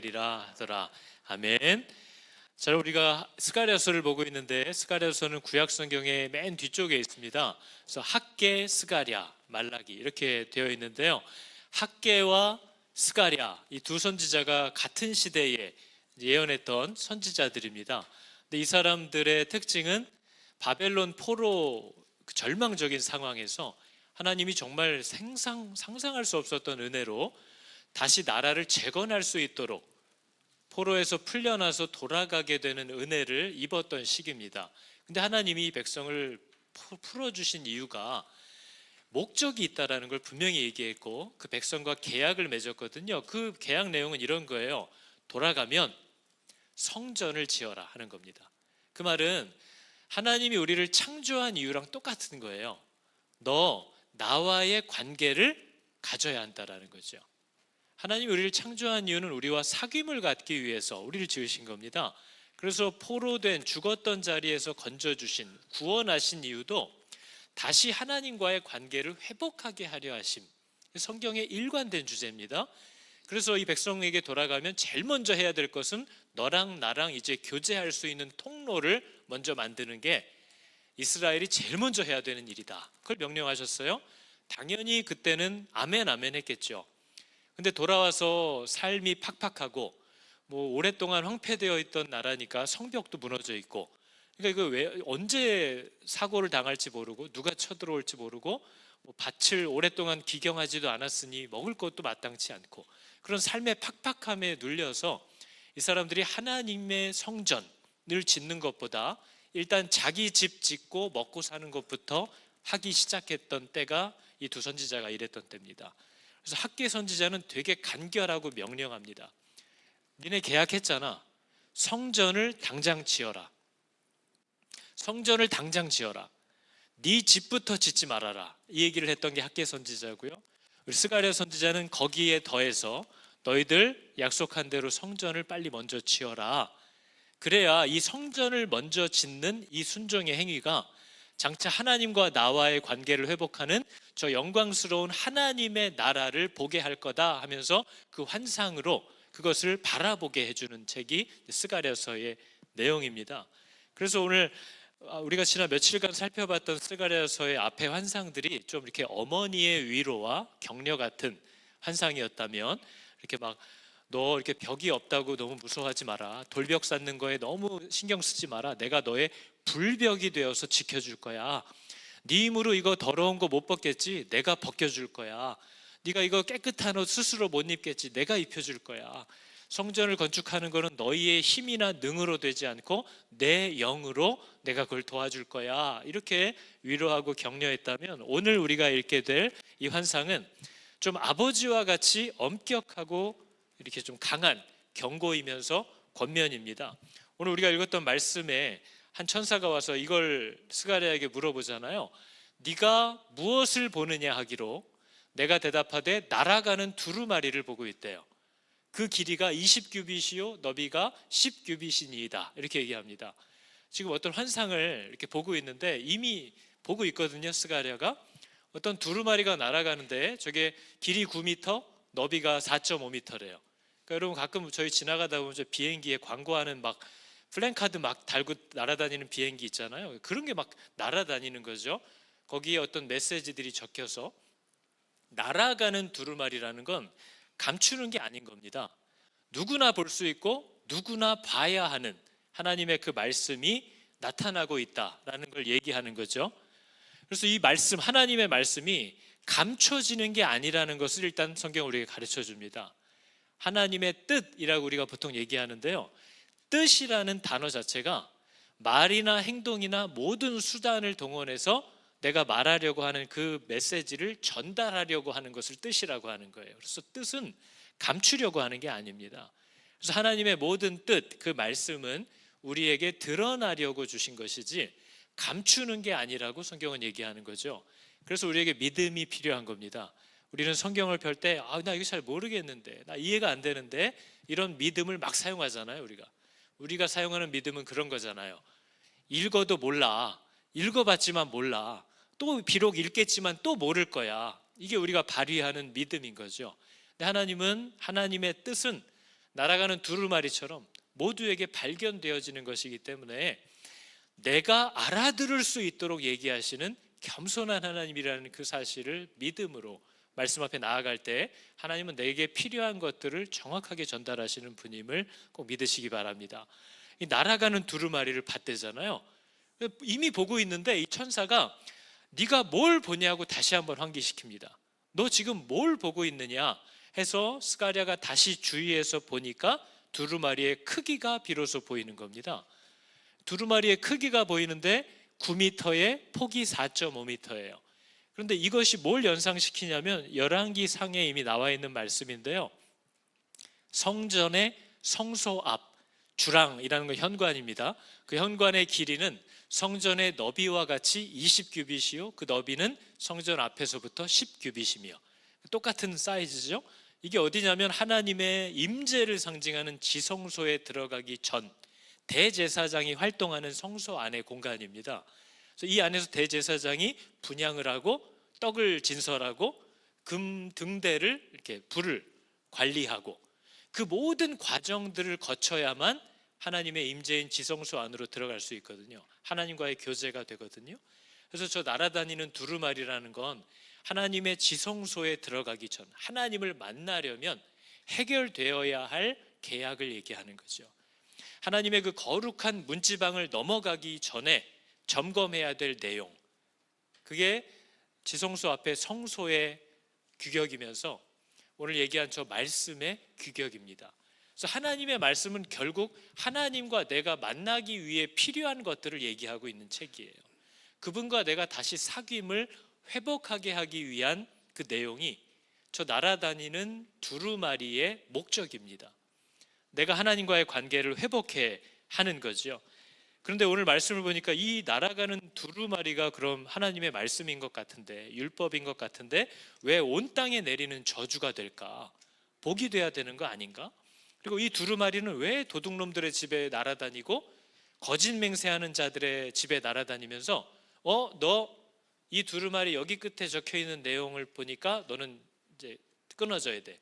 되리라 하더라. 아멘. 자, 우리가 스가랴서를 보고 있는데 스가랴서는 구약 성경의 맨 뒤쪽에 있습니다. 그래서 학개, 스가랴, 말라기 이렇게 되어 있는데요. 학개와 스가랴 이 두 선지자가 같은 시대에 예언했던 선지자들입니다. 근데 이 사람들의 특징은 바벨론 포로 절망적인 상황에서 하나님이 정말 상상할 수 없었던 은혜로 다시 나라를 재건할 수 있도록 포로에서 풀려나서 돌아가게 되는 은혜를 입었던 시기입니다. 근데 하나님이 이 백성을 풀어주신 이유가 목적이 있다라는 걸 분명히 얘기했고 그 백성과 계약을 맺었거든요. 그 계약 내용은 이런 거예요. 돌아가면 성전을 지어라 하는 겁니다. 그 말은 하나님이 우리를 창조한 이유랑 똑같은 거예요. 너 나와의 관계를 가져야 한다라는 거죠. 하나님이 우리를 창조한 이유는 우리와 사귐을 갖기 위해서 우리를 지으신 겁니다. 그래서 포로된 죽었던 자리에서 건져주신 구원하신 이유도 다시 하나님과의 관계를 회복하게 하려 하심. 성경의 일관된 주제입니다. 그래서 이 백성에게 돌아가면 제일 먼저 해야 될 것은 너랑 나랑 이제 교제할 수 있는 통로를 먼저 만드는 게 이스라엘이 제일 먼저 해야 되는 일이다. 그걸 명령하셨어요. 당연히 그때는 아멘 아멘 했겠죠. 근데 돌아와서 삶이 팍팍하고 오랫동안 황폐되어 있던 나라니까 성벽도 무너져 있고, 그러니까 이거 왜 언제 사고를 당할지 모르고 누가 쳐들어올지 모르고 밭을 오랫동안 기경하지도 않았으니 먹을 것도 마땅치 않고 그런 삶의 팍팍함에 눌려서 이 사람들이 하나님의 성전을 짓는 것보다 일단 자기 집 짓고 먹고 사는 것부터 하기 시작했던 때가 이 두 선지자가 이랬던 때입니다. 그래서 학개 선지자는 되게 간결하고 명령합니다. 니네 계약했잖아. 성전을 당장 지어라. 성전을 당장 지어라. 네 집부터 짓지 말아라. 이 얘기를 했던 게 학개 선지자고요. 우리 스가랴 선지자는 거기에 더해서 너희들 약속한 대로 성전을 빨리 먼저 지어라. 그래야 이 성전을 먼저 짓는 이 순종의 행위가 장차 하나님과 나와의 관계를 회복하는 저 영광스러운 하나님의 나라를 보게 할 거다 하면서 그 환상으로 그것을 바라보게 해주는 책이 스가랴서의 내용입니다. 그래서 오늘 우리가 지난 며칠간 살펴봤던 스가랴서의 앞에 환상들이 좀 이렇게 어머니의 위로와 격려 같은 환상이었다면 이렇게 너 이렇게 벽이 없다고 너무 무서워하지 마라. 돌벽 쌓는 거에 너무 신경 쓰지 마라. 내가 너의 불벽이 되어서 지켜줄 거야. 네 힘으로 이거 더러운 거 못 벗겠지? 내가 벗겨줄 거야. 네가 이거 깨끗한 옷 스스로 못 입겠지? 내가 입혀줄 거야. 성전을 건축하는 거는 너희의 힘이나 능으로 되지 않고 내 영으로 내가 그걸 도와줄 거야. 이렇게 위로하고 격려했다면 오늘 우리가 읽게 될 이 환상은 좀 아버지와 같이 엄격하고 이렇게 좀 강한 경고이면서 권면입니다. 오늘 우리가 읽었던 말씀에 한 천사가 와서 이걸 스가랴에게 물어보잖아요. 네가 무엇을 보느냐 하기로 내가 대답하되 날아가는 두루마리를 보고 있대요. 그 길이가 20규빗이요 너비가 10규빗이니이다. 이렇게 얘기합니다. 지금 어떤 환상을 이렇게 보고 있는데 이미 보고 있거든요. 스가랴가 어떤 두루마리가 날아가는데 저게 길이 9m 너비가 4.5m래요. 그러니까 여러분 가끔 저희 지나가다 보면 저 비행기에 광고하는 플랜카드 달고 날아다니는 비행기 있잖아요. 그런 게 날아다니는 거죠. 거기에 어떤 메시지들이 적혀서 날아가는 두루마리라는 건 감추는 게 아닌 겁니다. 누구나 볼 수 있고 누구나 봐야 하는 하나님의 그 말씀이 나타나고 있다라는 걸 얘기하는 거죠. 그래서 이 말씀, 하나님의 말씀이 감춰지는 게 아니라는 것을 일단 성경 우리에게 가르쳐 줍니다. 하나님의 뜻이라고 우리가 보통 얘기하는데요. 뜻이라는 단어 자체가 말이나 행동이나 모든 수단을 동원해서 내가 말하려고 하는 그 메시지를 전달하려고 하는 것을 뜻이라고 하는 거예요. 그래서 뜻은 감추려고 하는 게 아닙니다. 그래서 하나님의 모든 뜻, 그 말씀은 우리에게 드러나려고 주신 것이지 감추는 게 아니라고 성경은 얘기하는 거죠. 그래서 우리에게 믿음이 필요한 겁니다. 우리는 성경을 펼 때 나 이거 잘 모르겠는데, 나 이해가 안 되는데 이런 믿음을 막 사용하잖아요. 우리가 사용하는 믿음은 그런 거잖아요. 읽어도 몰라. 읽어봤지만 몰라. 또 비록 읽겠지만 또 모를 거야. 이게 우리가 발휘하는 믿음인 거죠. 근데 하나님은, 하나님의 뜻은 날아가는 두루마리처럼 모두에게 발견되어지는 것이기 때문에 내가 알아들을 수 있도록 얘기하시는 겸손한 하나님이라는 그 사실을 믿음으로 말씀 앞에 나아갈 때 하나님은 내게 필요한 것들을 정확하게 전달하시는 분임을 꼭 믿으시기 바랍니다. 이 날아가는 두루마리를 봤대잖아요. 이미 보고 있는데 이 천사가 네가 뭘 보냐고 다시 한번 환기시킵니다. 너 지금 뭘 보고 있느냐 해서 스가랴가 다시 주의해서 보니까 두루마리의 크기가 비로소 보이는 겁니다. 두루마리의 크기가 보이는데 9m에 폭이 4.5m예요. 그런데 이것이 뭘 연상시키냐면 열왕기 상에 이미 나와 있는 말씀인데요. 성전의 성소 앞, 주랑이라는 건 현관입니다. 그 현관의 길이는 성전의 너비와 같이 20규빗이요. 그 너비는 성전 앞에서부터 10규빗이며 똑같은 사이즈죠. 이게 어디냐면 하나님의 임재를 상징하는 지성소에 들어가기 전 대제사장이 활동하는 성소 안의 공간입니다. 그래서 이 안에서 대제사장이 분향을 하고 떡을 진설하고 금 등대를 이렇게 불을 관리하고 그 모든 과정들을 거쳐야만 하나님의 임재인 지성소 안으로 들어갈 수 있거든요. 하나님과의 교제가 되거든요. 그래서 저 날아다니는 두루마리라는 건 하나님의 지성소에 들어가기 전 하나님을 만나려면 해결되어야 할 계약을 얘기하는 거죠. 하나님의 그 거룩한 문지방을 넘어가기 전에 점검해야 될 내용, 그게 지성소 앞에 성소의 규격이면서 오늘 얘기한 저 말씀의 규격입니다. 그래서 하나님의 말씀은 결국 하나님과 내가 만나기 위해 필요한 것들을 얘기하고 있는 책이에요. 그분과 내가 다시 사귐을 회복하게 하기 위한 그 내용이 저 날아다니는 두루마리의 목적입니다. 내가 하나님과의 관계를 회복해 하는 거죠. 그런데 오늘 말씀을 보니까 이 날아가는 두루마리가 그럼 하나님의 말씀인 것 같은데, 율법인 것 같은데 왜 온 땅에 내리는 저주가 될까? 복이 돼야 되는 거 아닌가? 그리고 이 두루마리는 왜 도둑놈들의 집에 날아다니고 거짓 맹세하는 자들의 집에 날아다니면서 너 이 두루마리 여기 끝에 적혀 있는 내용을 보니까 너는 이제 끊어져야 돼.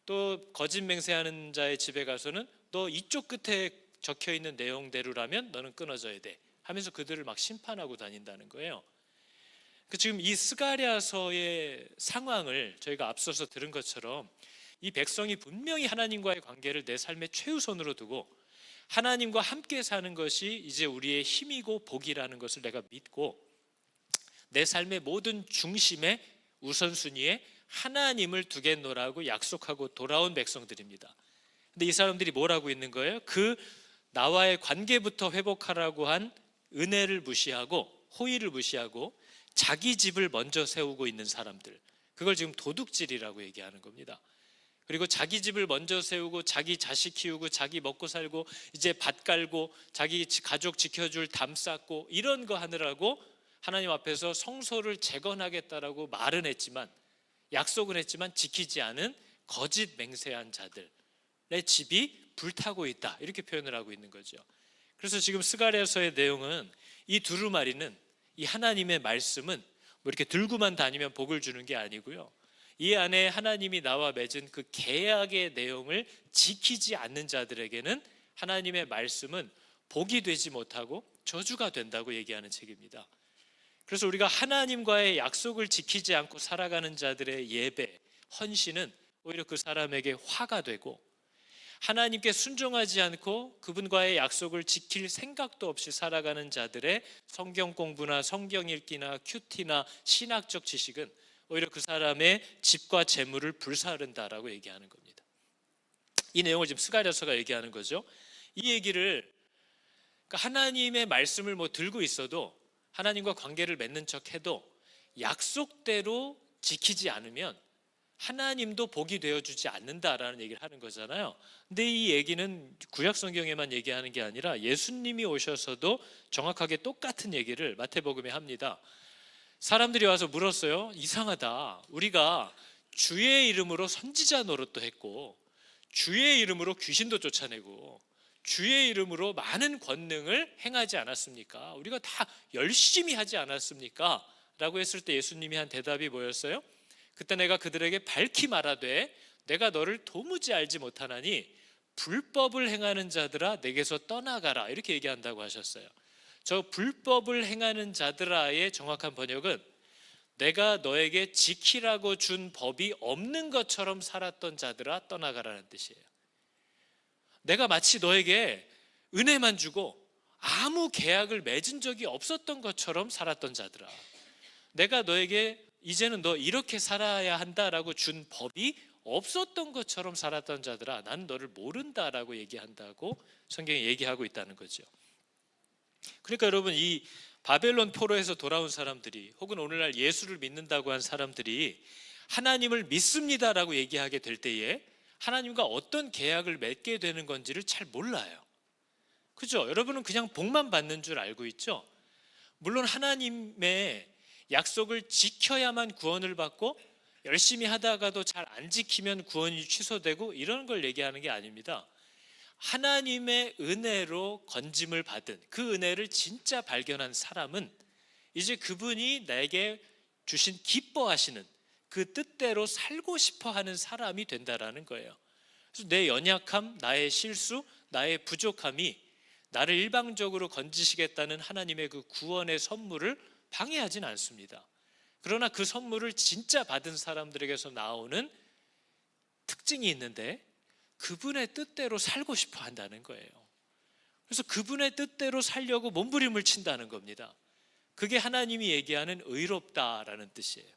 또 거짓 맹세하는 자의 집에 가서는 너 이쪽 끝에 적혀 있는 내용대로라면 너는 끊어져야 돼 하면서 그들을 막 심판하고 다닌다는 거예요. 지금 이 스가랴서의 상황을 저희가 앞서서 들은 것처럼 이 백성이 분명히 하나님과의 관계를 내 삶의 최우선으로 두고 하나님과 함께 사는 것이 이제 우리의 힘이고 복이라는 것을 내가 믿고 내 삶의 모든 중심에 우선순위에 하나님을 두겠노라고 약속하고 돌아온 백성들입니다. 근데 이 사람들이 뭘 하고 있는 거예요? 그 나와의 관계부터 회복하라고 한 은혜를 무시하고 호의를 무시하고 자기 집을 먼저 세우고 있는 사람들, 그걸 지금 도둑질이라고 얘기하는 겁니다. 그리고 자기 집을 먼저 세우고 자기 자식 키우고 자기 먹고 살고 이제 밭 깔고 자기 가족 지켜줄 담 쌓고 이런 거 하느라고 하나님 앞에서 성소를 재건하겠다라고 말은 했지만 약속은 했지만 지키지 않은 거짓 맹세한 자들의 집이 불타고 있다, 이렇게 표현을 하고 있는 거죠. 그래서 지금 스가랴서의 내용은 이 두루마리는, 이 하나님의 말씀은 뭐 이렇게 들고만 다니면 복을 주는 게 아니고요, 이 안에 하나님이 나와 맺은 그 계약의 내용을 지키지 않는 자들에게는 하나님의 말씀은 복이 되지 못하고 저주가 된다고 얘기하는 책입니다. 그래서 우리가 하나님과의 약속을 지키지 않고 살아가는 자들의 예배, 헌신은 오히려 그 사람에게 화가 되고, 하나님께 순종하지 않고 그분과의 약속을 지킬 생각도 없이 살아가는 자들의 성경 공부나 성경 읽기나 큐티나 신학적 지식은 오히려 그 사람의 집과 재물을 불사른다라고 얘기하는 겁니다. 이 내용을 지금 스가랴서가 얘기하는 거죠. 이 얘기를, 그러니까 하나님의 말씀을 뭐 들고 있어도, 하나님과 관계를 맺는 척 해도 약속대로 지키지 않으면 하나님도 복이 되어주지 않는다라는 얘기를 하는 거잖아요. 근데 이 얘기는 구약 성경에만 얘기하는 게 아니라 예수님이 오셔서도 정확하게 똑같은 얘기를 마태복음에 합니다. 사람들이 와서 물었어요. 이상하다, 우리가 주의 이름으로 선지자 노릇도 했고 주의 이름으로 귀신도 쫓아내고 주의 이름으로 많은 권능을 행하지 않았습니까? 우리가 다 열심히 하지 않았습니까? 라고 했을 때 예수님이 한 대답이 뭐였어요? 그때 내가 그들에게 밝히 말하되 내가 너를 도무지 알지 못하나니 불법을 행하는 자들아 내게서 떠나가라 이렇게 얘기한다고 하셨어요. 저 불법을 행하는 자들아의 정확한 번역은 내가 너에게 지키라고 준 법이 없는 것처럼 살았던 자들아 떠나가라는 뜻이에요. 내가 마치 너에게 은혜만 주고 아무 계약을 맺은 적이 없었던 것처럼 살았던 자들아, 내가 너에게 이제는 너 이렇게 살아야 한다라고 준 법이 없었던 것처럼 살았던 자들아 나는 너를 모른다라고 얘기한다고 성경이 얘기하고 있다는 거죠. 그러니까 여러분, 이 바벨론 포로에서 돌아온 사람들이 혹은 오늘날 예수를 믿는다고 한 사람들이 하나님을 믿습니다라고 얘기하게 될 때에 하나님과 어떤 계약을 맺게 되는 건지를 잘 몰라요. 그죠? 여러분은 그냥 복만 받는 줄 알고 있죠? 물론 하나님의 약속을 지켜야만 구원을 받고 열심히 하다가도 잘 안 지키면 구원이 취소되고 이런 걸 얘기하는 게 아닙니다. 하나님의 은혜로 건짐을 받은 그 은혜를 진짜 발견한 사람은 이제 그분이 내게 주신 기뻐하시는 그 뜻대로 살고 싶어 하는 사람이 된다라는 거예요. 그래서 내 연약함, 나의 실수, 나의 부족함이 나를 일방적으로 건지시겠다는 하나님의 그 구원의 선물을 방해하진 않습니다. 그러나 그 선물을 진짜 받은 사람들에게서 나오는 특징이 있는데 그분의 뜻대로 살고 싶어 한다는 거예요. 그래서 그분의 뜻대로 살려고 몸부림을 친다는 겁니다. 그게 하나님이 얘기하는 의롭다라는 뜻이에요.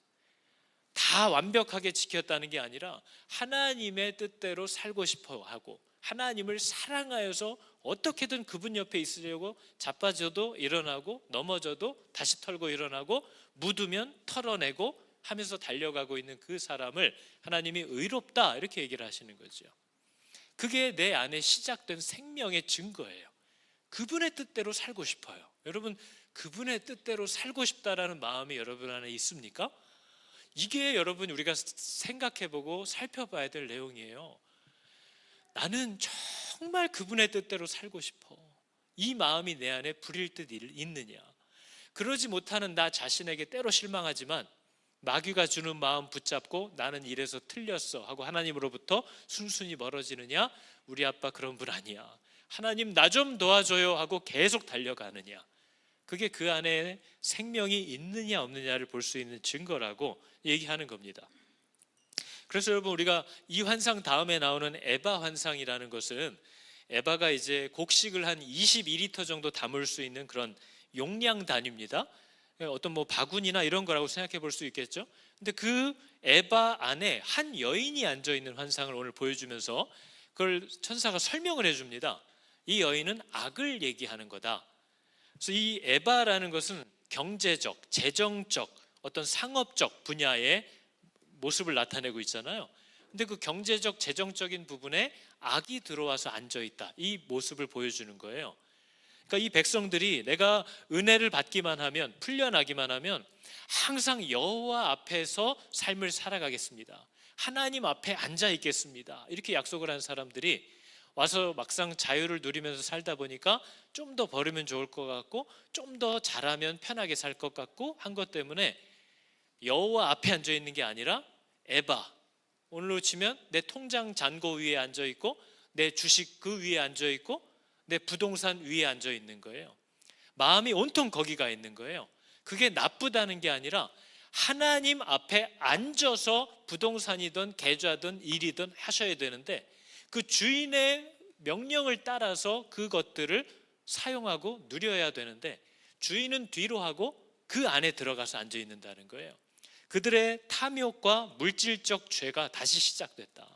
다 완벽하게 지켰다는 게 아니라 하나님의 뜻대로 살고 싶어 하고 하나님을 사랑하여서 어떻게든 그분 옆에 있으려고 자빠져도 일어나고 넘어져도 다시 털고 일어나고 묻으면 털어내고 하면서 달려가고 있는 그 사람을 하나님이 의롭다 이렇게 얘기를 하시는 거죠. 그게 내 안에 시작된 생명의 증거예요. 그분의 뜻대로 살고 싶어요. 여러분, 그분의 뜻대로 살고 싶다라는 마음이 여러분 안에 있습니까? 이게 여러분 우리가 생각해보고 살펴봐야 될 내용이에요. 나는 정말 그분의 뜻대로 살고 싶어. 이 마음이 내 안에 불일 듯 있느냐? 그러지 못하는 나 자신에게 때로 실망하지만 마귀가 주는 마음 붙잡고 나는 이래서 틀렸어 하고 하나님으로부터 순순히 멀어지느냐? 우리 아빠 그런 분 아니야. 하나님 나 좀 도와줘요 하고 계속 달려가느냐? 그게 그 안에 생명이 있느냐 없느냐를 볼 수 있는 증거라고 얘기하는 겁니다. 그래서 여러분, 우리가 이 환상 다음에 나오는 에바 환상이라는 것은 에바가 이제 곡식을 한 22리터 정도 담을 수 있는 그런 용량 단위입니다. 어떤 뭐 바구니나 이런 거라고 생각해 볼 수 있겠죠. 근데 그 에바 안에 한 여인이 앉아 있는 환상을 오늘 보여주면서 그걸 천사가 설명을 해줍니다. 이 여인은 악을 얘기하는 거다. 그래서 이 에바라는 것은 경제적, 재정적, 어떤 상업적 분야의 모습을 나타내고 있잖아요. 근데 그 경제적, 재정적인 부분에 악이 들어와서 앉아 있다. 이 모습을 보여주는 거예요. 그러니까 이 백성들이 내가 은혜를 받기만 하면, 풀려나기만 하면 항상 여호와 앞에서 삶을 살아가겠습니다. 하나님 앞에 앉아 있겠습니다. 이렇게 약속을 한 사람들이 와서 막상 자유를 누리면서 살다 보니까 좀 더 벌으면 좋을 것 같고 좀 더 잘하면 편하게 살 것 같고 한 것 때문에 여호와 앞에 앉아 있는 게 아니라 에바, 오늘로 치면 내 통장 잔고 위에 앉아 있고 내 주식 그 위에 앉아 있고 내 부동산 위에 앉아 있는 거예요. 마음이 온통 거기가 있는 거예요. 그게 나쁘다는 게 아니라 하나님 앞에 앉아서 부동산이든 계좌든 일이든 하셔야 되는데 그 주인의 명령을 따라서 그것들을 사용하고 누려야 되는데 주인은 뒤로 하고 그 안에 들어가서 앉아 있는다는 거예요. 그들의 탐욕과 물질적 죄가 다시 시작됐다.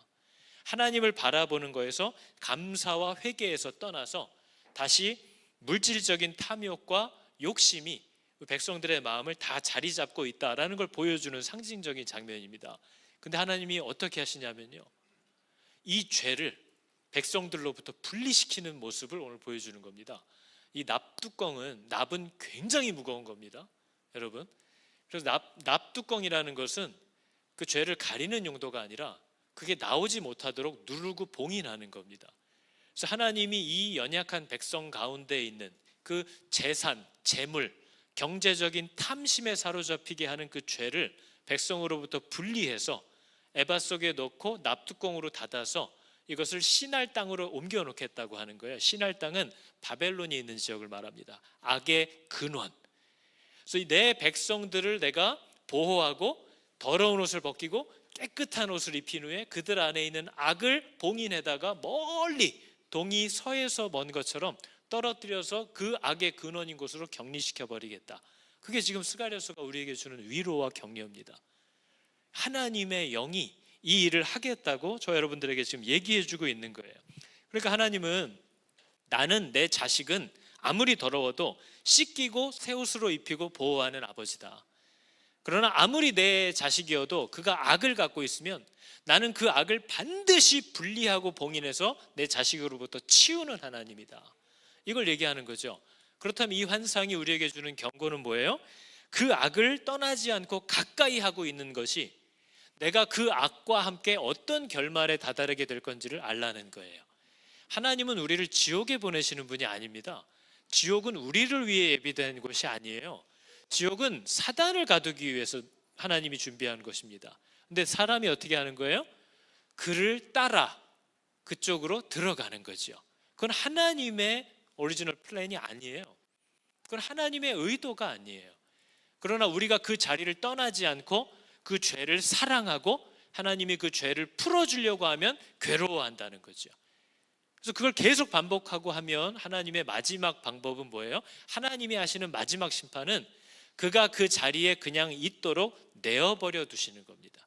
하나님을 바라보는 거에서 감사와 회개에서 떠나서 다시 물질적인 탐욕과 욕심이 백성들의 마음을 다 자리 잡고 있다라는 걸 보여주는 상징적인 장면입니다. 근데 하나님이 어떻게 하시냐면요, 이 죄를 백성들로부터 분리시키는 모습을 오늘 보여주는 겁니다. 이 납뚜껑은, 납은 굉장히 무거운 겁니다, 여러분. 그래서 납뚜껑이라는 것은 그 죄를 가리는 용도가 아니라 그게 나오지 못하도록 누르고 봉인하는 겁니다. 그래서 하나님이 이 연약한 백성 가운데 있는 그 재산, 재물, 경제적인 탐심에 사로잡히게 하는 그 죄를 백성으로부터 분리해서 에바 속에 넣고 납뚜껑으로 닫아서 이것을 신할 땅으로 옮겨 놓겠다고 하는 거예요. 신할 땅은 바벨론이 있는 지역을 말합니다. 악의 근원. 그래서 내 백성들을 내가 보호하고 더러운 옷을 벗기고 깨끗한 옷을 입힌 후에 그들 안에 있는 악을 봉인해다가 멀리 동이 서에서 먼 것처럼 떨어뜨려서 그 악의 근원인 곳으로 격리시켜 버리겠다. 그게 지금 스가랴서가 우리에게 주는 위로와 격려입니다. 하나님의 영이 이 일을 하겠다고 저 여러분들에게 지금 얘기해 주고 있는 거예요. 그러니까 하나님은 나는 내 자식은 아무리 더러워도 씻기고 새 옷으로 입히고 보호하는 아버지다. 그러나 아무리 내 자식이어도 그가 악을 갖고 있으면 나는 그 악을 반드시 분리하고 봉인해서 내 자식으로부터 치우는 하나님이다. 이걸 얘기하는 거죠. 그렇다면 이 환상이 우리에게 주는 경고는 뭐예요? 그 악을 떠나지 않고 가까이 하고 있는 것이 내가 그 악과 함께 어떤 결말에 다다르게 될 건지를 알라는 거예요. 하나님은 우리를 지옥에 보내시는 분이 아닙니다. 지옥은 우리를 위해 예비된 곳이 아니에요. 지옥은 사단을 가두기 위해서 하나님이 준비한 것입니다. 근데 사람이 어떻게 하는 거예요? 그를 따라 그쪽으로 들어가는 거죠. 그건 하나님의 오리지널 플랜이 아니에요. 그건 하나님의 의도가 아니에요. 그러나 우리가 그 자리를 떠나지 않고 그 죄를 사랑하고 하나님이 그 죄를 풀어주려고 하면 괴로워한다는 거죠. 그래서 그걸 계속 반복하고 하면 하나님의 마지막 방법은 뭐예요? 하나님이 하시는 마지막 심판은 그가 그 자리에 그냥 있도록 내어버려 두시는 겁니다.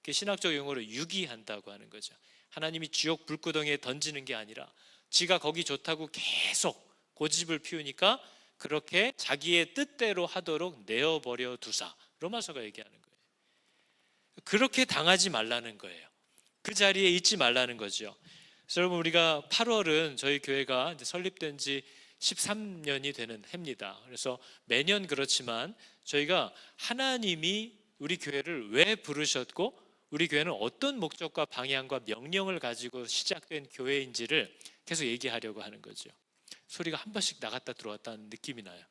그게 신학적 용어로 유기한다고 하는 거죠. 하나님이 지옥 불구덩이에 던지는 게 아니라 지가 거기 좋다고 계속 고집을 피우니까 그렇게 자기의 뜻대로 하도록 내어버려 두사. 로마서가 얘기하는 거예요. 그렇게 당하지 말라는 거예요. 그 자리에 있지 말라는 거죠. 그래서 여러분, 우리가 8월은 저희 교회가 이제 설립된 지 13년이 되는 해입니다. 그래서 매년 그렇지만 저희가 하나님이 우리 교회를 왜 부르셨고 우리 교회는 어떤 목적과 방향과 명령을 가지고 시작된 교회인지를 계속 얘기하려고 하는 거죠. 소리가 한 번씩 나갔다 들어왔다는 느낌이 나요.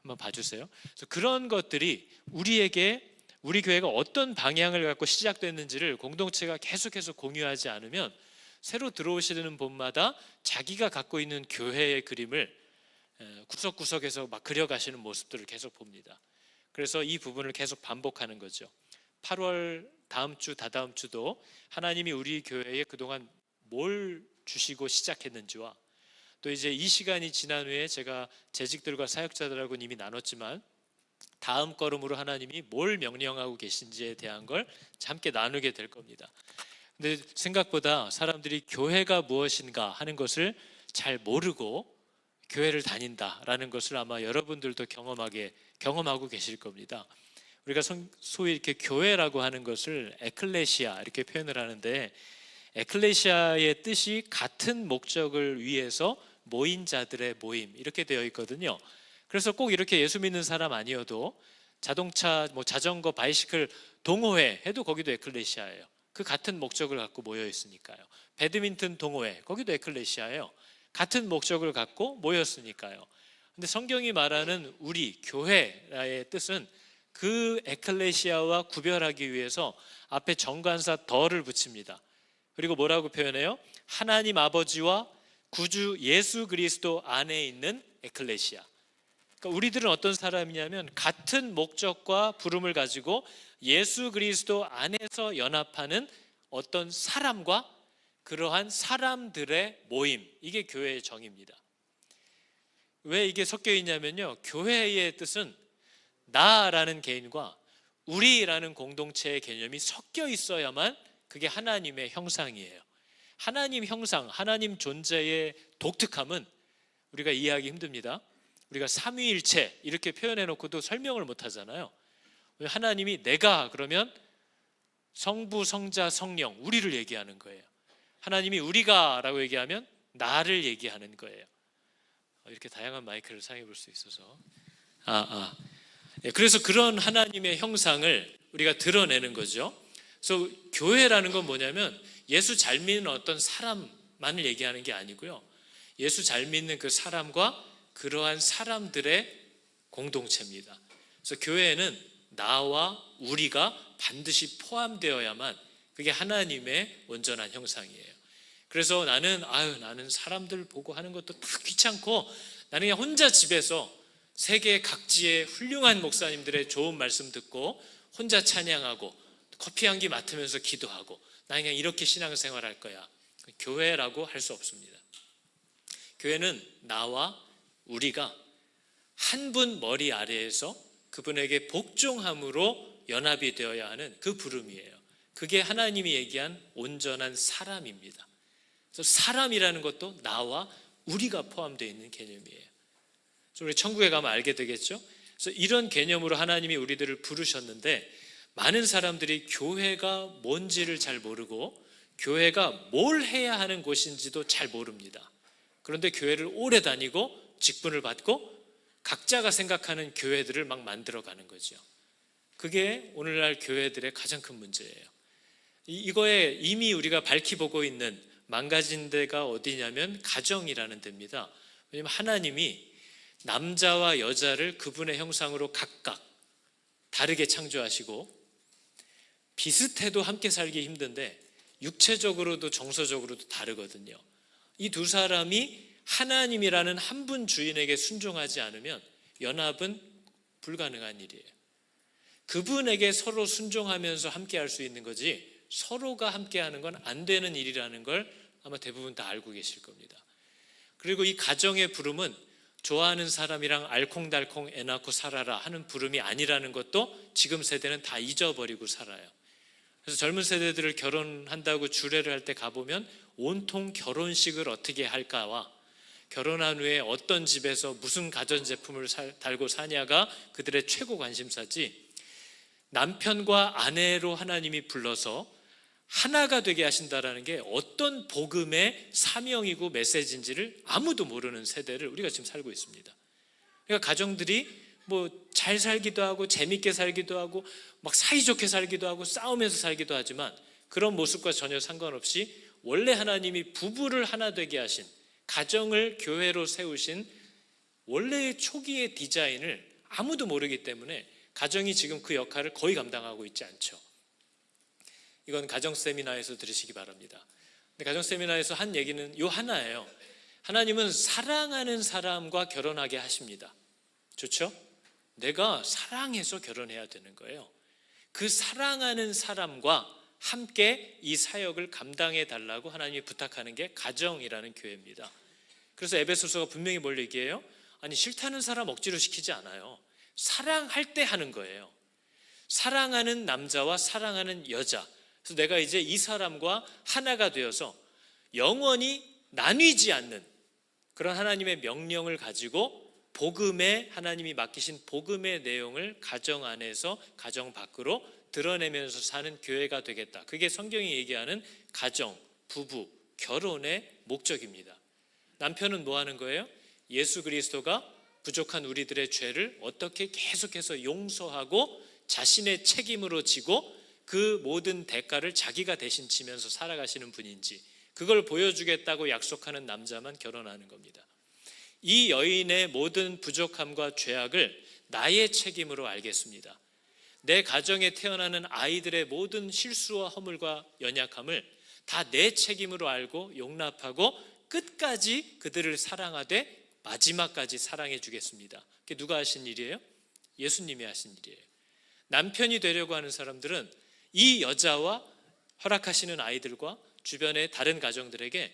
한번 봐주세요. 그래서 그런 것들이 우리에게 우리 교회가 어떤 방향을 갖고 시작됐는지를 공동체가 계속해서 공유하지 않으면 새로 들어오시는 분마다 자기가 갖고 있는 교회의 그림을 구석구석에서 막 그려가시는 모습들을 계속 봅니다. 그래서 이 부분을 계속 반복하는 거죠. 8월 다음 주, 다다음 주도 하나님이 우리 교회에 그동안 뭘 주시고 시작했는지와 또 이제 이 시간이 지난 후에 제가 재직들과 사역자들하고 이미 나눴지만 다음 걸음으로 하나님이 뭘 명령하고 계신지에 대한 걸 함께 나누게 될 겁니다. 근데 생각보다 사람들이 교회가 무엇인가 하는 것을 잘 모르고 교회를 다닌다라는 것을 아마 여러분들도 경험하고 계실 겁니다. 우리가 소위 이렇게 교회라고 하는 것을 에클레시아 이렇게 표현을 하는데 에클레시아의 뜻이 같은 목적을 위해서 모인 자들의 모임 이렇게 되어 있거든요. 그래서 꼭 이렇게 예수 믿는 사람 아니어도 자동차, 자전거, 바이시클 동호회 해도 거기도 에클레시아예요. 그 같은 목적을 갖고 모여 있으니까요. 배드민턴 동호회 거기도 에클레시아예요. 같은 목적을 갖고 모였으니까요. 근데 성경이 말하는 우리 교회의 뜻은 그 에클레시아와 구별하기 위해서 앞에 정관사 더를 붙입니다. 그리고 뭐라고 표현해요? 하나님 아버지와 구주 예수 그리스도 안에 있는 에클레시아. 그러니까 우리들은 어떤 사람이냐면 같은 목적과 부름을 가지고 예수 그리스도 안에서 연합하는 어떤 사람과 그러한 사람들의 모임, 이게 교회의 정의입니다. 왜 이게 섞여 있냐면요, 교회의 뜻은 나라는 개인과 우리라는 공동체의 개념이 섞여 있어야만 그게 하나님의 형상이에요. 하나님 형상, 하나님 존재의 독특함은 우리가 이해하기 힘듭니다. 우리가 삼위일체 이렇게 표현해 놓고도 설명을 못 하잖아요. 하나님이 내가 그러면 성부, 성자, 성령 우리를 얘기하는 거예요. 하나님이 우리가 라고 얘기하면 나를 얘기하는 거예요. 이렇게 다양한 마이크를 사용해 볼 수 있어서 그래서 그런 하나님의 형상을 우리가 드러내는 거죠. 그래서 교회라는 건 뭐냐면 예수 잘 믿는 어떤 사람만을 얘기하는 게 아니고요, 예수 잘 믿는 그 사람과 그러한 사람들의 공동체입니다. 그래서 교회에는 나와 우리가 반드시 포함되어야만 그게 하나님의 온전한 형상이에요. 그래서 나는 사람들 보고 하는 것도 다 귀찮고 나는 그냥 혼자 집에서 세계 각지의 훌륭한 목사님들의 좋은 말씀 듣고 혼자 찬양하고 커피 한 끼 맡으면서 기도하고 나는 그냥 이렇게 신앙생활할 거야. 교회라고 할 수 없습니다. 교회는 나와 우리가 한 분 머리 아래에서 그분에게 복종함으로 연합이 되어야 하는 그 부름이에요. 그게 하나님이 얘기한 온전한 사람입니다. 그래서 사람이라는 것도 나와 우리가 포함되어 있는 개념이에요. 그래서 우리 천국에 가면 알게 되겠죠. 그래서 이런 개념으로 하나님이 우리들을 부르셨는데 많은 사람들이 교회가 뭔지를 잘 모르고 교회가 뭘 해야 하는 곳인지도 잘 모릅니다. 그런데 교회를 오래 다니고 직분을 받고 각자가 생각하는 교회들을 막 만들어가는 거죠. 그게 오늘날 교회들의 가장 큰 문제예요. 이거에 이미 우리가 밝히보고 있는 망가진 데가 어디냐면 가정이라는 데입니다. 왜냐하면 하나님이 남자와 여자를 그분의 형상으로 각각 다르게 창조하시고 비슷해도 함께 살기 힘든데 육체적으로도 정서적으로도 다르거든요. 이 두 사람이 하나님이라는 한 분 주인에게 순종하지 않으면 연합은 불가능한 일이에요. 그분에게 서로 순종하면서 함께 할 수 있는 거지 서로가 함께 하는 건 안 되는 일이라는 걸 아마 대부분 다 알고 계실 겁니다. 그리고 이 가정의 부름은 좋아하는 사람이랑 알콩달콩 애 낳고 살아라 하는 부름이 아니라는 것도 지금 세대는 다 잊어버리고 살아요. 그래서 젊은 세대들을 결혼한다고 주례를 할 때 가보면 온통 결혼식을 어떻게 할까와 결혼한 후에 어떤 집에서 무슨 가전제품을 달고 사냐가 그들의 최고 관심사지, 남편과 아내로 하나님이 불러서 하나가 되게 하신다라는 게 어떤 복음의 사명이고 메시지인지를 아무도 모르는 세대를 우리가 지금 살고 있습니다. 그러니까 가정들이 뭐 잘 살기도 하고 재밌게 살기도 하고 막 사이좋게 살기도 하고 싸우면서 살기도 하지만 그런 모습과 전혀 상관없이 원래 하나님이 부부를 하나 되게 하신, 가정을 교회로 세우신 원래의 초기의 디자인을 아무도 모르기 때문에 가정이 지금 그 역할을 거의 감당하고 있지 않죠. 이건 가정 세미나에서 들으시기 바랍니다. 근데 가정 세미나에서 한 얘기는 요 하나예요. 하나님은 사랑하는 사람과 결혼하게 하십니다. 좋죠? 내가 사랑해서 결혼해야 되는 거예요. 그 사랑하는 사람과 함께 이 사역을 감당해 달라고 하나님이 부탁하는 게 가정이라는 교회입니다. 그래서 에베소서가 분명히 뭘 얘기해요? 아니, 싫다는 사람 억지로 시키지 않아요. 사랑할 때 하는 거예요. 사랑하는 남자와 사랑하는 여자. 그래서 내가 이제 이 사람과 하나가 되어서 영원히 나뉘지 않는 그런 하나님의 명령을 가지고 복음의, 하나님이 맡기신 복음의 내용을 가정 안에서 가정 밖으로 드러내면서 사는 교회가 되겠다. 그게 성경이 얘기하는 가정, 부부, 결혼의 목적입니다. 남편은 뭐 하는 거예요? 예수 그리스도가 부족한 우리들의 죄를 어떻게 계속해서 용서하고 자신의 책임으로 지고 그 모든 대가를 자기가 대신 지면서 살아가시는 분인지 그걸 보여주겠다고 약속하는 남자만 결혼하는 겁니다. 이 여인의 모든 부족함과 죄악을 나의 책임으로 알겠습니다. 내 가정에 태어나는 아이들의 모든 실수와 허물과 연약함을 다 내 책임으로 알고 용납하고 끝까지 그들을 사랑하되 마지막까지 사랑해 주겠습니다. 그게 누가 하신 일이에요? 예수님이 하신 일이에요. 남편이 되려고 하는 사람들은 이 여자와 허락하시는 아이들과 주변의 다른 가정들에게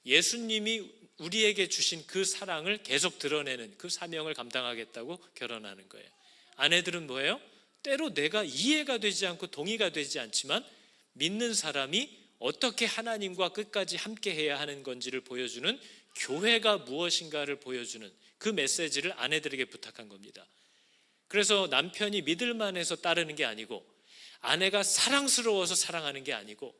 예수님이 우리에게 주신 그 사랑을 계속 드러내는 그 사명을 감당하겠다고 결혼하는 거예요. 아내들은 뭐예요? 때로 내가 이해가 되지 않고 동의가 되지 않지만 믿는 사람이 어떻게 하나님과 끝까지 함께 해야 하는 건지를 보여주는, 교회가 무엇인가를 보여주는 그 메시지를 아내들에게 부탁한 겁니다. 그래서 남편이 믿을만해서 따르는 게 아니고, 아내가 사랑스러워서 사랑하는 게 아니고,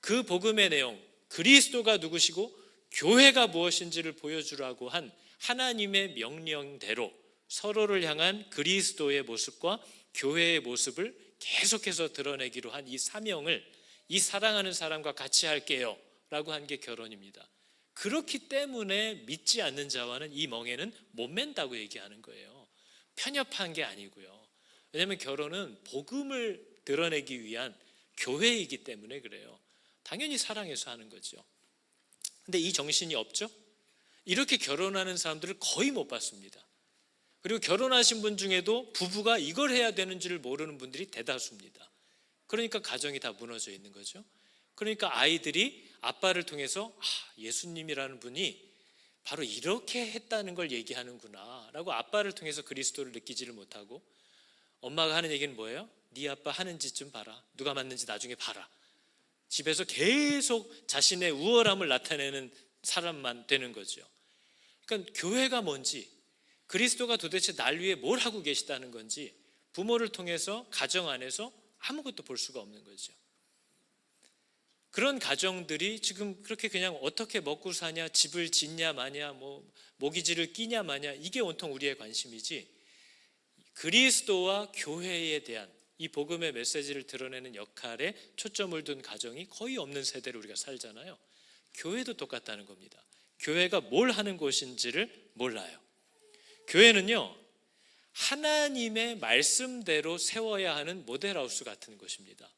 그 복음의 내용, 그리스도가 누구시고 교회가 무엇인지를 보여주라고 한 하나님의 명령대로 서로를 향한 그리스도의 모습과 교회의 모습을 계속해서 드러내기로 한 이 사명을 이 사랑하는 사람과 같이 할게요 라고 한 게 결혼입니다. 그렇기 때문에 믿지 않는 자와는 이 멍에는 못 맨다고 얘기하는 거예요. 편협한 게 아니고요. 왜냐하면 결혼은 복음을 드러내기 위한 교회이기 때문에 그래요. 당연히 사랑해서 하는 거죠. 근데 이 정신이 없죠? 이렇게 결혼하는 사람들을 거의 못 봤습니다. 그리고 결혼하신 분 중에도 부부가 이걸 해야 되는지를 모르는 분들이 대다수입니다. 그러니까 가정이 다 무너져 있는 거죠. 그러니까 아이들이 아빠를 통해서 예수님이라는 분이 바로 이렇게 했다는 걸 얘기하는구나 라고 아빠를 통해서 그리스도를 느끼지를 못하고, 엄마가 하는 얘기는 뭐예요? 네 아빠 하는 짓 좀 봐라, 누가 맞는지 나중에 봐라. 집에서 계속 자신의 우월함을 나타내는 사람만 되는 거죠. 그러니까 교회가 뭔지, 그리스도가 도대체 날 위해 뭘 하고 계시다는 건지 부모를 통해서 가정 안에서 아무것도 볼 수가 없는 거죠. 그런 가정들이 지금 그렇게 그냥 어떻게 먹고 사냐, 집을 짓냐 마냐, 모기지를 끼냐 마냐, 이게 온통 우리의 관심이지, 그리스도와 교회에 대한 이 복음의 메시지를 드러내는 역할에 초점을 둔 가정이 거의 없는 세대를 우리가 살잖아요. 교회도 똑같다는 겁니다. 교회가 뭘 하는 곳인지를 몰라요. 교회는요, 하나님의 말씀대로 세워야 하는 모델하우스 같은 곳입니다.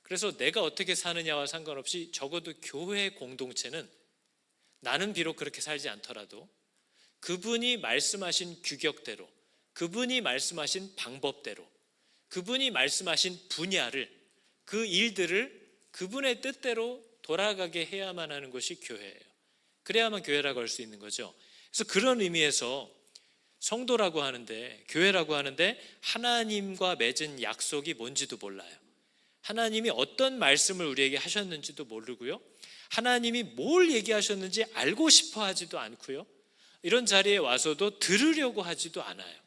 그래서 내가 어떻게 사느냐와 상관없이 적어도 교회 공동체는, 나는 비록 그렇게 살지 않더라도 그분이 말씀하신 규격대로, 그분이 말씀하신 방법대로, 그분이 말씀하신 분야를, 그 일들을 그분의 뜻대로 돌아가게 해야만 하는 것이 교회예요. 그래야만 교회라고 할 수 있는 거죠. 그래서 그런 의미에서 성도라고 하는데, 교회라고 하는데 하나님과 맺은 약속이 뭔지도 몰라요. 하나님이 어떤 말씀을 우리에게 하셨는지도 모르고요, 하나님이 뭘 얘기하셨는지 알고 싶어 하지도 않고요, 이런 자리에 와서도 들으려고 하지도 않아요.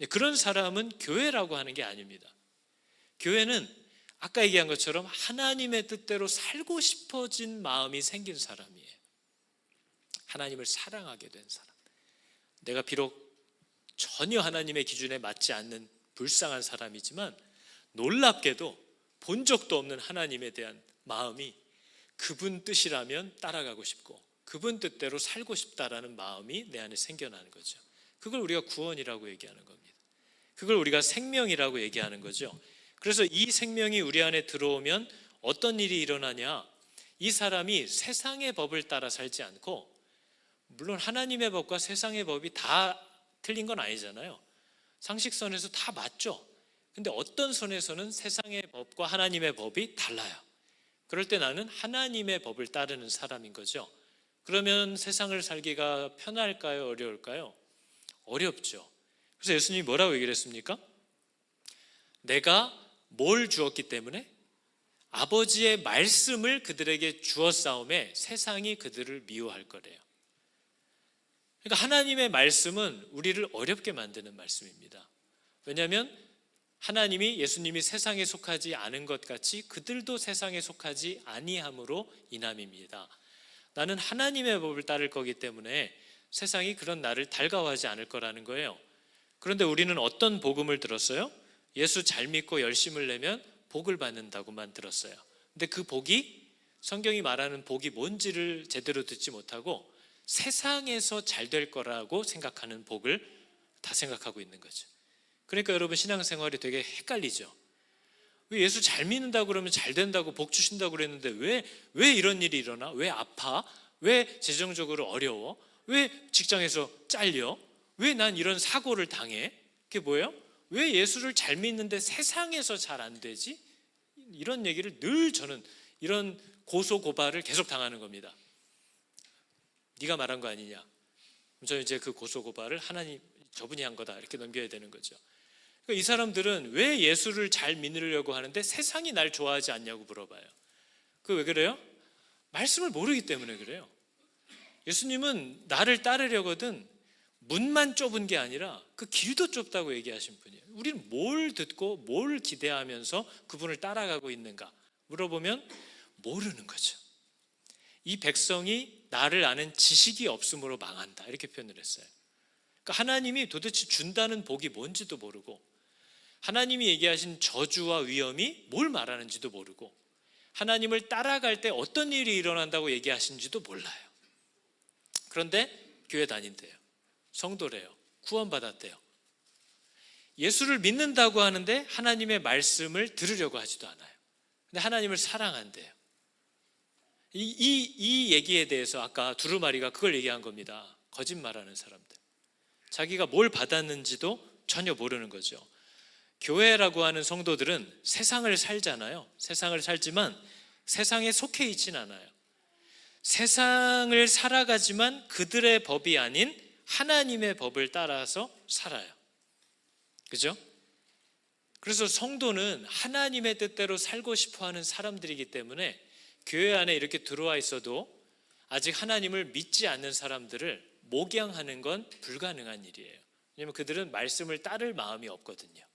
그런 사람은 교회라고 하는 게 아닙니다. 교회는 아까 얘기한 것처럼 하나님의 뜻대로 살고 싶어진 마음이 생긴 사람이에요. 하나님을 사랑하게 된 사람. 내가 비록 전혀 하나님의 기준에 맞지 않는 불쌍한 사람이지만 놀랍게도 본 적도 없는 하나님에 대한 마음이, 그분 뜻이라면 따라가고 싶고 그분 뜻대로 살고 싶다라는 마음이 내 안에 생겨나는 거죠. 그걸 우리가 구원이라고 얘기하는 겁니다. 그걸 우리가 생명이라고 얘기하는 거죠. 그래서 이 생명이 우리 안에 들어오면 어떤 일이 일어나냐, 이 사람이 세상의 법을 따라 살지 않고, 물론 하나님의 법과 세상의 법이 다 틀린 건 아니잖아요. 상식선에서 다 맞죠. 근데 어떤 선에서는 세상의 법과 하나님의 법이 달라요. 그럴 때 나는 하나님의 법을 따르는 사람인 거죠. 그러면 세상을 살기가 편할까요? 어려울까요? 어렵죠. 그래서 예수님이 뭐라고 얘기를 했습니까? 내가 뭘 주었기 때문에? 아버지의 말씀을 그들에게 주었사오매 세상이 그들을 미워할 거래요. 그러니까 하나님의 말씀은 우리를 어렵게 만드는 말씀입니다. 왜냐하면 하나님이, 예수님이 세상에 속하지 않은 것 같이 그들도 세상에 속하지 아니함으로 인함입니다. 나는 하나님의 법을 따를 거기 때문에 세상이 그런 나를 달가워하지 않을 거라는 거예요. 그런데 우리는 어떤 복음을 들었어요? 예수 잘 믿고 열심을 내면 복을 받는다고만 들었어요. 근데 그 복이, 성경이 말하는 복이 뭔지를 제대로 듣지 못하고 세상에서 잘 될 거라고 생각하는 복을 다 생각하고 있는 거죠. 그러니까 여러분, 신앙생활이 되게 헷갈리죠. 왜 예수 잘 믿는다고 그러면 잘 된다고 복 주신다고 그랬는데 왜 이런 일이 일어나? 왜 아파? 왜 재정적으로 어려워? 왜 직장에서 잘려? 왜 난 이런 사고를 당해? 그게 뭐예요? 왜 예수를 잘 믿는데 세상에서 잘 안 되지? 이런 얘기를 늘 저는, 이런 고소고발을 계속 당하는 겁니다. 네가 말한 거 아니냐? 그럼 저는 이제 그 고소고발을 하나님, 저분이 한 거다 이렇게 넘겨야 되는 거죠. 그러니까 이 사람들은 왜 예수를 잘 믿으려고 하는데 세상이 날 좋아하지 않냐고 물어봐요. 그 왜 그래요? 말씀을 모르기 때문에 그래요. 예수님은 나를 따르려거든 문만 좁은 게 아니라 그 길도 좁다고 얘기하신 분이에요. 우리는 뭘 듣고 뭘 기대하면서 그분을 따라가고 있는가 물어보면 모르는 거죠. 이 백성이 나를 아는 지식이 없음으로 망한다 이렇게 표현을 했어요. 그러니까 하나님이 도대체 준다는 복이 뭔지도 모르고, 하나님이 얘기하신 저주와 위험이 뭘 말하는지도 모르고, 하나님을 따라갈 때 어떤 일이 일어난다고 얘기하신지도 몰라요. 그런데 교회 다닌대요. 성도래요. 구원받았대요. 예수를 믿는다고 하는데 하나님의 말씀을 들으려고 하지도 않아요. 근데 하나님을 사랑한대요. 이 얘기에 대해서 아까 두루마리가 그걸 얘기한 겁니다. 거짓말하는 사람들. 자기가 뭘 받았는지도 전혀 모르는 거죠. 교회라고 하는 성도들은 세상을 살잖아요. 세상을 살지만 세상에 속해 있진 않아요. 세상을 살아가지만 그들의 법이 아닌 하나님의 법을 따라서 살아요. 그죠? 그래서 성도는 하나님의 뜻대로 살고 싶어 하는 사람들이기 때문에 교회 안에 이렇게 들어와 있어도 아직 하나님을 믿지 않는 사람들을 목양하는 건 불가능한 일이에요. 왜냐하면 그들은 말씀을 따를 마음이 없거든요.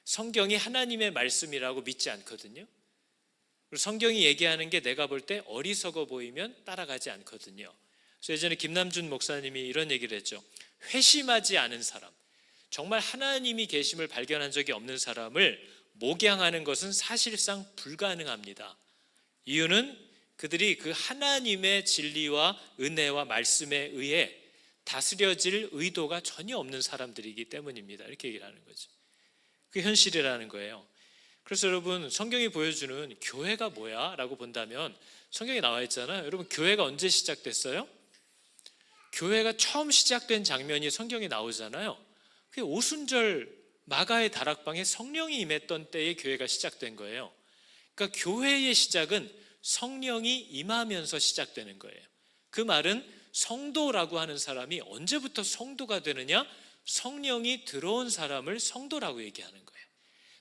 성경이 하나님의 말씀이라고 믿지 않거든요. 그리고 성경이 얘기하는 게 내가 볼 때 어리석어 보이면 따라가지 않거든요. 그래서 예전에 김남준 목사님이 이런 얘기를 했죠. 회심하지 않은 사람, 정말 하나님이 계심을 발견한 적이 없는 사람을 목양하는 것은 사실상 불가능합니다. 이유는 그들이 그 하나님의 진리와 은혜와 말씀에 의해 다스려질 의도가 전혀 없는 사람들이기 때문입니다. 이렇게 얘기를 하는 거죠. 그게 현실이라는 거예요. 그래서 여러분, 성경이 보여주는 교회가 뭐야? 라고 본다면 성경에 나와 있잖아요. 여러분, 교회가 언제 시작됐어요? 교회가 처음 시작된 장면이 성경에 나오잖아요. 그게 오순절 마가의 다락방에 성령이 임했던 때에 교회가 시작된 거예요. 그러니까 교회의 시작은 성령이 임하면서 시작되는 거예요. 그 말은 성도라고 하는 사람이 언제부터 성도가 되느냐? 성령이 들어온 사람을 성도라고 얘기하는 거예요.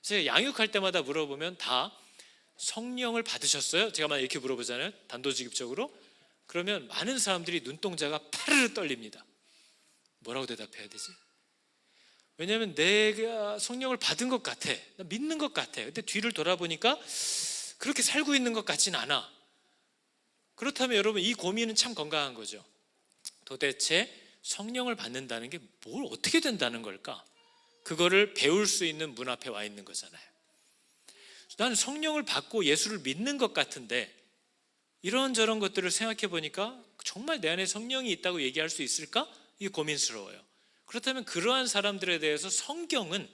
그래서 양육할 때마다 물어보면 다 성령을 받으셨어요? 제가 만약 이렇게 물어보잖아요. 단도직입적으로. 그러면 많은 사람들이 눈동자가 파르르 떨립니다. 뭐라고 대답해야 되지? 왜냐하면 내가 성령을 받은 것 같아. 나 믿는 것 같아. 근데 뒤를 돌아보니까 그렇게 살고 있는 것 같진 않아. 그렇다면 여러분, 이 고민은 참 건강한 거죠. 도대체 성령을 받는다는 게 뭘 어떻게 된다는 걸까? 그거를 배울 수 있는 문 앞에 와 있는 거잖아요. 나는 성령을 받고 예수를 믿는 것 같은데 이런저런 것들을 생각해 보니까 정말 내 안에 성령이 있다고 얘기할 수 있을까? 이게 고민스러워요. 그렇다면 그러한 사람들에 대해서 성경은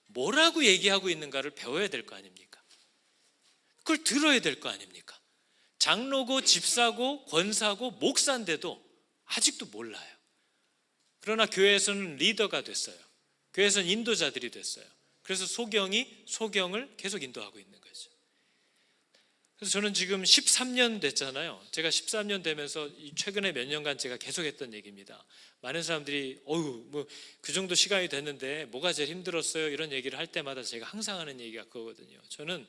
뭐라고 얘기하고 있는가를 배워야 될 거 아닙니까? 그걸 들어야 될 거 아닙니까? 장로고 집사고 권사고 목사인데도 아직도 몰라요. 그러나 교회에서는 리더가 됐어요. 교회에서는 인도자들이 됐어요. 그래서 소경을 계속 인도하고 있는 거죠. 그래서 저는 지금 13년 됐잖아요. 제가 13년 되면서 최근에 몇 년간 제가 계속 했던 얘기입니다. 많은 사람들이 그 정도 시간이 됐는데 뭐가 제일 힘들었어요? 이런 얘기를 할 때마다 제가 항상 하는 얘기가 그거거든요. 저는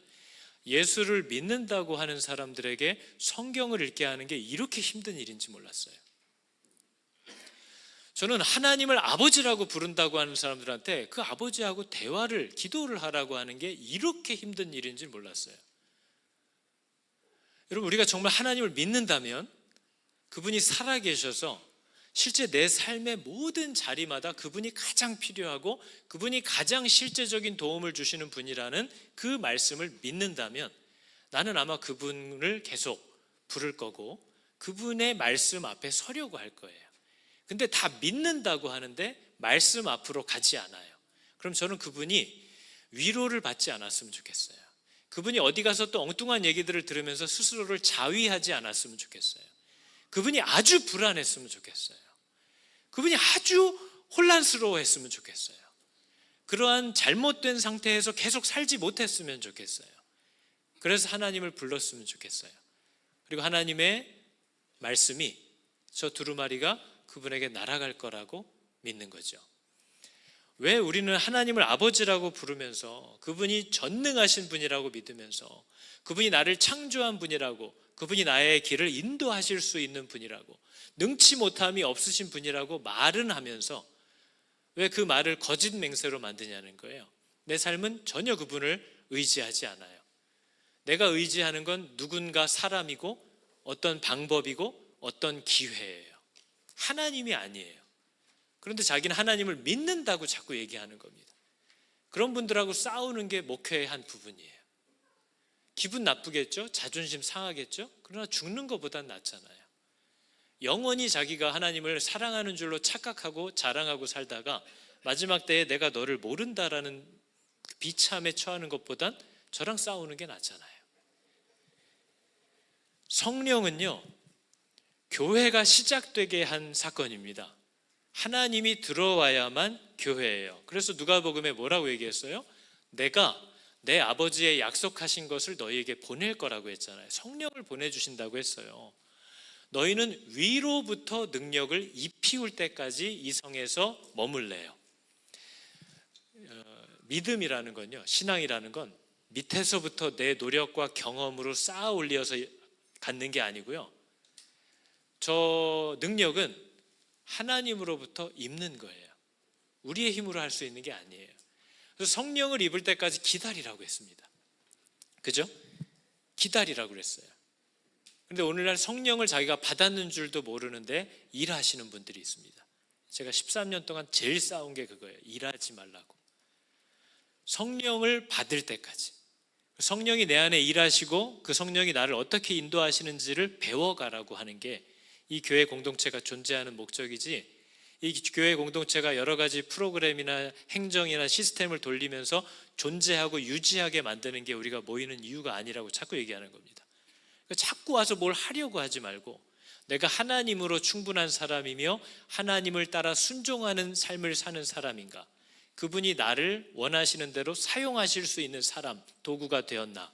예수를 믿는다고 하는 사람들에게 성경을 읽게 하는 게 이렇게 힘든 일인지 몰랐어요. 저는 하나님을 아버지라고 부른다고 하는 사람들한테 그 아버지하고 기도를 하라고 하는 게 이렇게 힘든 일인지 몰랐어요. 여러분, 우리가 정말 하나님을 믿는다면 그분이 살아계셔서 실제 내 삶의 모든 자리마다 그분이 가장 필요하고 그분이 가장 실제적인 도움을 주시는 분이라는 그 말씀을 믿는다면 나는 아마 그분을 계속 부를 거고 그분의 말씀 앞에 서려고 할 거예요. 근데 다 믿는다고 하는데 말씀 앞으로 가지 않아요. 그럼 저는 그분이 위로를 받지 않았으면 좋겠어요. 그분이 어디 가서 또 엉뚱한 얘기들을 들으면서 스스로를 자위하지 않았으면 좋겠어요. 그분이 아주 불안했으면 좋겠어요. 그분이 아주 혼란스러워했으면 좋겠어요. 그러한 잘못된 상태에서 계속 살지 못했으면 좋겠어요. 그래서 하나님을 불렀으면 좋겠어요. 그리고 하나님의 말씀이 저 두루마리가 그분에게 날아갈 거라고 믿는 거죠. 왜 우리는 하나님을 아버지라고 부르면서 그분이 전능하신 분이라고 믿으면서 그분이 나를 창조한 분이라고 그분이 나의 길을 인도하실 수 있는 분이라고 능치 못함이 없으신 분이라고 말은 하면서 왜 그 말을 거짓 맹세로 만드냐는 거예요. 내 삶은 전혀 그분을 의지하지 않아요. 내가 의지하는 건 누군가 사람이고 어떤 방법이고 어떤 기회예요. 하나님이 아니에요. 그런데 자기는 하나님을 믿는다고 자꾸 얘기하는 겁니다. 그런 분들하고 싸우는 게 목회의 한 부분이에요. 기분 나쁘겠죠? 자존심 상하겠죠? 그러나 죽는 것보단 낫잖아요. 영원히 자기가 하나님을 사랑하는 줄로 착각하고 자랑하고 살다가 마지막 때에 내가 너를 모른다라는 비참에 처하는 것보단 저랑 싸우는 게 낫잖아요. 성령은요, 교회가 시작되게 한 사건입니다. 하나님이 들어와야만 교회예요. 그래서 누가복음에 뭐라고 얘기했어요? 내가 내 아버지의 약속하신 것을 너희에게 보낼 거라고 했잖아요. 성령을 보내주신다고 했어요. 너희는 위로부터 능력을 입히울 때까지 이 성에서 머물래요. 믿음이라는 건요, 신앙이라는 건 밑에서부터 내 노력과 경험으로 쌓아 올려서 갖는 게 아니고요, 저 능력은 하나님으로부터 입는 거예요. 우리의 힘으로 할 수 있는 게 아니에요. 그래서 성령을 입을 때까지 기다리라고 했습니다. 그죠? 기다리라고 그랬어요. 그런데 오늘날 성령을 자기가 받았는 줄도 모르는데 일하시는 분들이 있습니다. 제가 13년 동안 제일 싸운 게 그거예요. 일하지 말라고. 성령을 받을 때까지, 성령이 내 안에 일하시고 그 성령이 나를 어떻게 인도하시는지를 배워가라고 하는 게 이 교회 공동체가 존재하는 목적이지, 이 교회 공동체가 여러 가지 프로그램이나 행정이나 시스템을 돌리면서 존재하고 유지하게 만드는 게 우리가 모이는 이유가 아니라고 자꾸 얘기하는 겁니다. 자꾸 와서 뭘 하려고 하지 말고, 내가 하나님으로 충분한 사람이며 하나님을 따라 순종하는 삶을 사는 사람인가, 그분이 나를 원하시는 대로 사용하실 수 있는 사람, 도구가 되었나,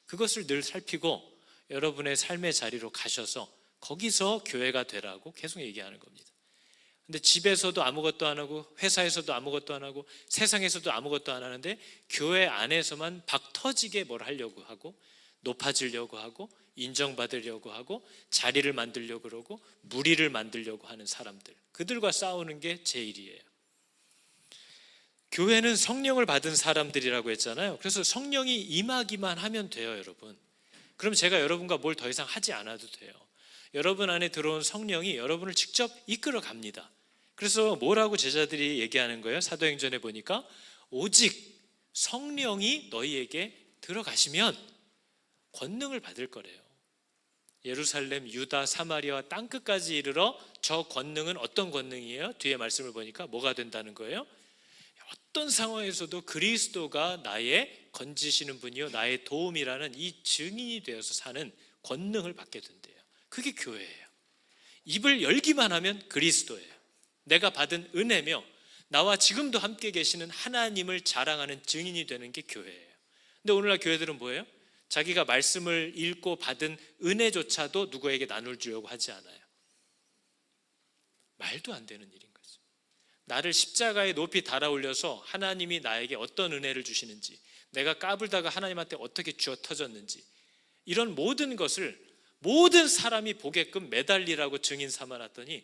그것을 늘 살피고 여러분의 삶의 자리로 가셔서 거기서 교회가 되라고 계속 얘기하는 겁니다. 근데 집에서도 아무것도 안 하고, 회사에서도 아무것도 안 하고, 세상에서도 아무것도 안 하는데 교회 안에서만 박 터지게 뭘 하려고 하고, 높아지려고 하고, 인정받으려고 하고, 자리를 만들려고 그러고, 무리를 만들려고 하는 사람들, 그들과 싸우는 게 제 일이에요. 교회는 성령을 받은 사람들이라고 했잖아요. 그래서 성령이 임하기만 하면 돼요, 여러분. 그럼 제가 여러분과 뭘 더 이상 하지 않아도 돼요. 여러분 안에 들어온 성령이 여러분을 직접 이끌어 갑니다. 그래서 뭐라고 제자들이 얘기하는 거예요? 사도행전에 보니까 오직 성령이 너희에게 들어가시면 권능을 받을 거래요. 예루살렘, 유다, 사마리아 땅끝까지 이르러 저 권능은 어떤 권능이에요? 뒤에 말씀을 보니까 뭐가 된다는 거예요? 어떤 상황에서도 그리스도가 나의 건지시는 분이요 나의 도움이라는 이 증인이 되어서 사는 권능을 받게 된대요. 그게 교회예요. 입을 열기만 하면 그리스도예요. 내가 받은 은혜며 나와 지금도 함께 계시는 하나님을 자랑하는 증인이 되는 게 교회예요. 근데 오늘날 교회들은 뭐예요? 자기가 말씀을 읽고 받은 은혜조차도 누구에게 나눌 주려고 하지 않아요. 말도 안 되는 일인 거죠. 나를 십자가에 높이 달아올려서 하나님이 나에게 어떤 은혜를 주시는지, 내가 까불다가 하나님한테 어떻게 쥐어 터졌는지, 이런 모든 것을 모든 사람이 보게끔 매달리라고 증인 삼아놨더니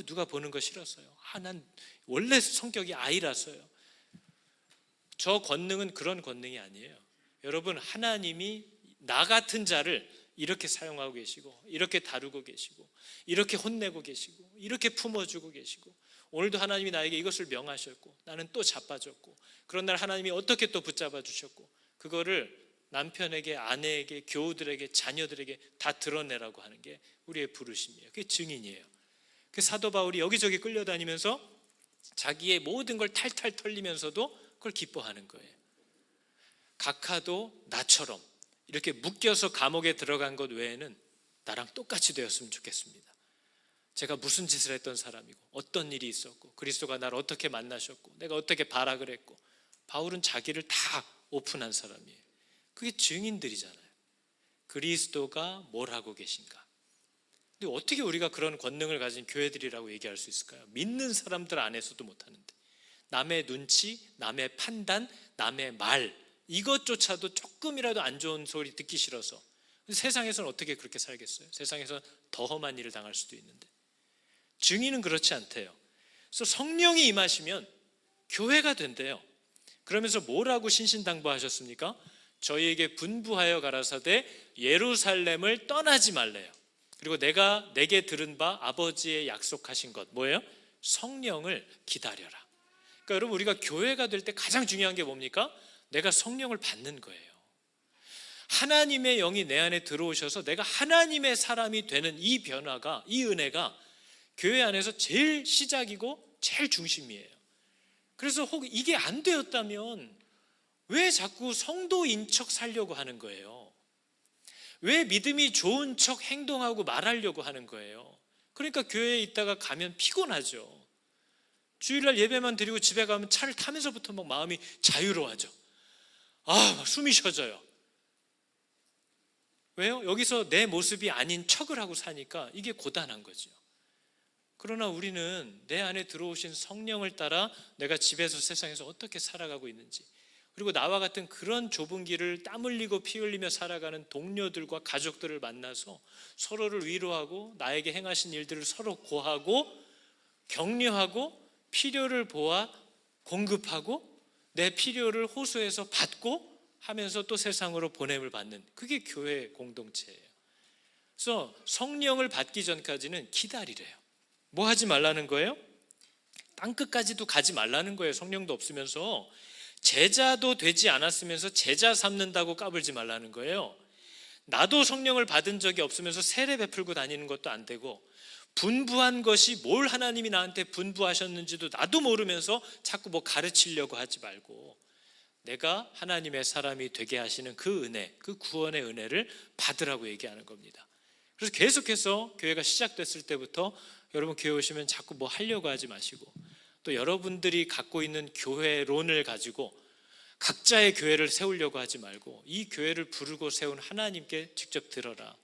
누가 보는 거 싫었어요. 난 원래 성격이 아이라서요. 저 권능은 그런 권능이 아니에요. 여러분, 하나님이 나 같은 자를 이렇게 사용하고 계시고, 이렇게 다루고 계시고, 이렇게 혼내고 계시고, 이렇게 품어주고 계시고, 오늘도 하나님이 나에게 이것을 명하셨고 나는 또 자빠졌고, 그런 날 하나님이 어떻게 또 붙잡아 주셨고, 그거를 남편에게, 아내에게, 교우들에게, 자녀들에게 다 드러내라고 하는 게 우리의 부르심이에요. 그게 증인이에요. 그 사도 바울이 여기저기 끌려다니면서 자기의 모든 걸 탈탈 털리면서도 그걸 기뻐하는 거예요. 각하도 나처럼 이렇게 묶여서 감옥에 들어간 것 외에는 나랑 똑같이 되었으면 좋겠습니다. 제가 무슨 짓을 했던 사람이고, 어떤 일이 있었고, 그리스도가 나를 어떻게 만나셨고, 내가 어떻게 발악을 했고. 바울은 자기를 다 오픈한 사람이에요. 그게 증인들이잖아요. 그리스도가 뭘 하고 계신가. 근데 어떻게 우리가 그런 권능을 가진 교회들이라고 얘기할 수 있을까요? 믿는 사람들 안에서도 못하는데, 남의 눈치, 남의 판단, 남의 말, 이것조차도 조금이라도 안 좋은 소리 듣기 싫어서. 세상에서는 어떻게 그렇게 살겠어요? 세상에서는 더 험한 일을 당할 수도 있는데. 증인은 그렇지 않대요. 그래서 성령이 임하시면 교회가 된대요. 그러면서 뭐라고 신신당부하셨습니까? 저희에게 분부하여 가라사대 예루살렘을 떠나지 말래요. 그리고 내가 내게 들은 바 아버지의 약속하신 것 뭐예요? 성령을 기다려라. 그러니까 여러분, 우리가 교회가 될 때 가장 중요한 게 뭡니까? 내가 성령을 받는 거예요. 하나님의 영이 내 안에 들어오셔서 내가 하나님의 사람이 되는 이 변화가, 이 은혜가 교회 안에서 제일 시작이고 제일 중심이에요. 그래서 혹 이게 안 되었다면 왜 자꾸 성도인 척 살려고 하는 거예요? 왜 믿음이 좋은 척 행동하고 말하려고 하는 거예요? 그러니까 교회에 있다가 가면 피곤하죠. 주일날 예배만 드리고 집에 가면 차를 타면서부터 막 마음이 자유로워져. 막 숨이 쉬어져요. 왜요? 여기서 내 모습이 아닌 척을 하고 사니까 이게 고단한 거죠. 그러나 우리는 내 안에 들어오신 성령을 따라 내가 집에서 세상에서 어떻게 살아가고 있는지, 그리고 나와 같은 그런 좁은 길을 땀 흘리고 피 흘리며 살아가는 동료들과 가족들을 만나서 서로를 위로하고 나에게 행하신 일들을 서로 고하고 격려하고 필요를 보아 공급하고 내 필요를 호소해서 받고 하면서 또 세상으로 보냄을 받는, 그게 교회 공동체예요. 그래서 성령을 받기 전까지는 기다리래요. 뭐 하지 말라는 거예요? 땅끝까지도 가지 말라는 거예요. 성령도 없으면서. 제자도 되지 않았으면서 제자 삼는다고 까불지 말라는 거예요. 나도 성령을 받은 적이 없으면서 세례 베풀고 다니는 것도 안 되고, 분부한 것이 뭘 하나님이 나한테 분부하셨는지도 나도 모르면서 자꾸 뭐 가르치려고 하지 말고, 내가 하나님의 사람이 되게 하시는 그 은혜, 그 구원의 은혜를 받으라고 얘기하는 겁니다. 그래서 계속해서 교회가 시작됐을 때부터 여러분 교회 오시면 자꾸 뭐 하려고 하지 마시고, 또 여러분들이 갖고 있는 교회론을 가지고 각자의 교회를 세우려고 하지 말고 이 교회를 부르고 세운 하나님께 직접 들어라.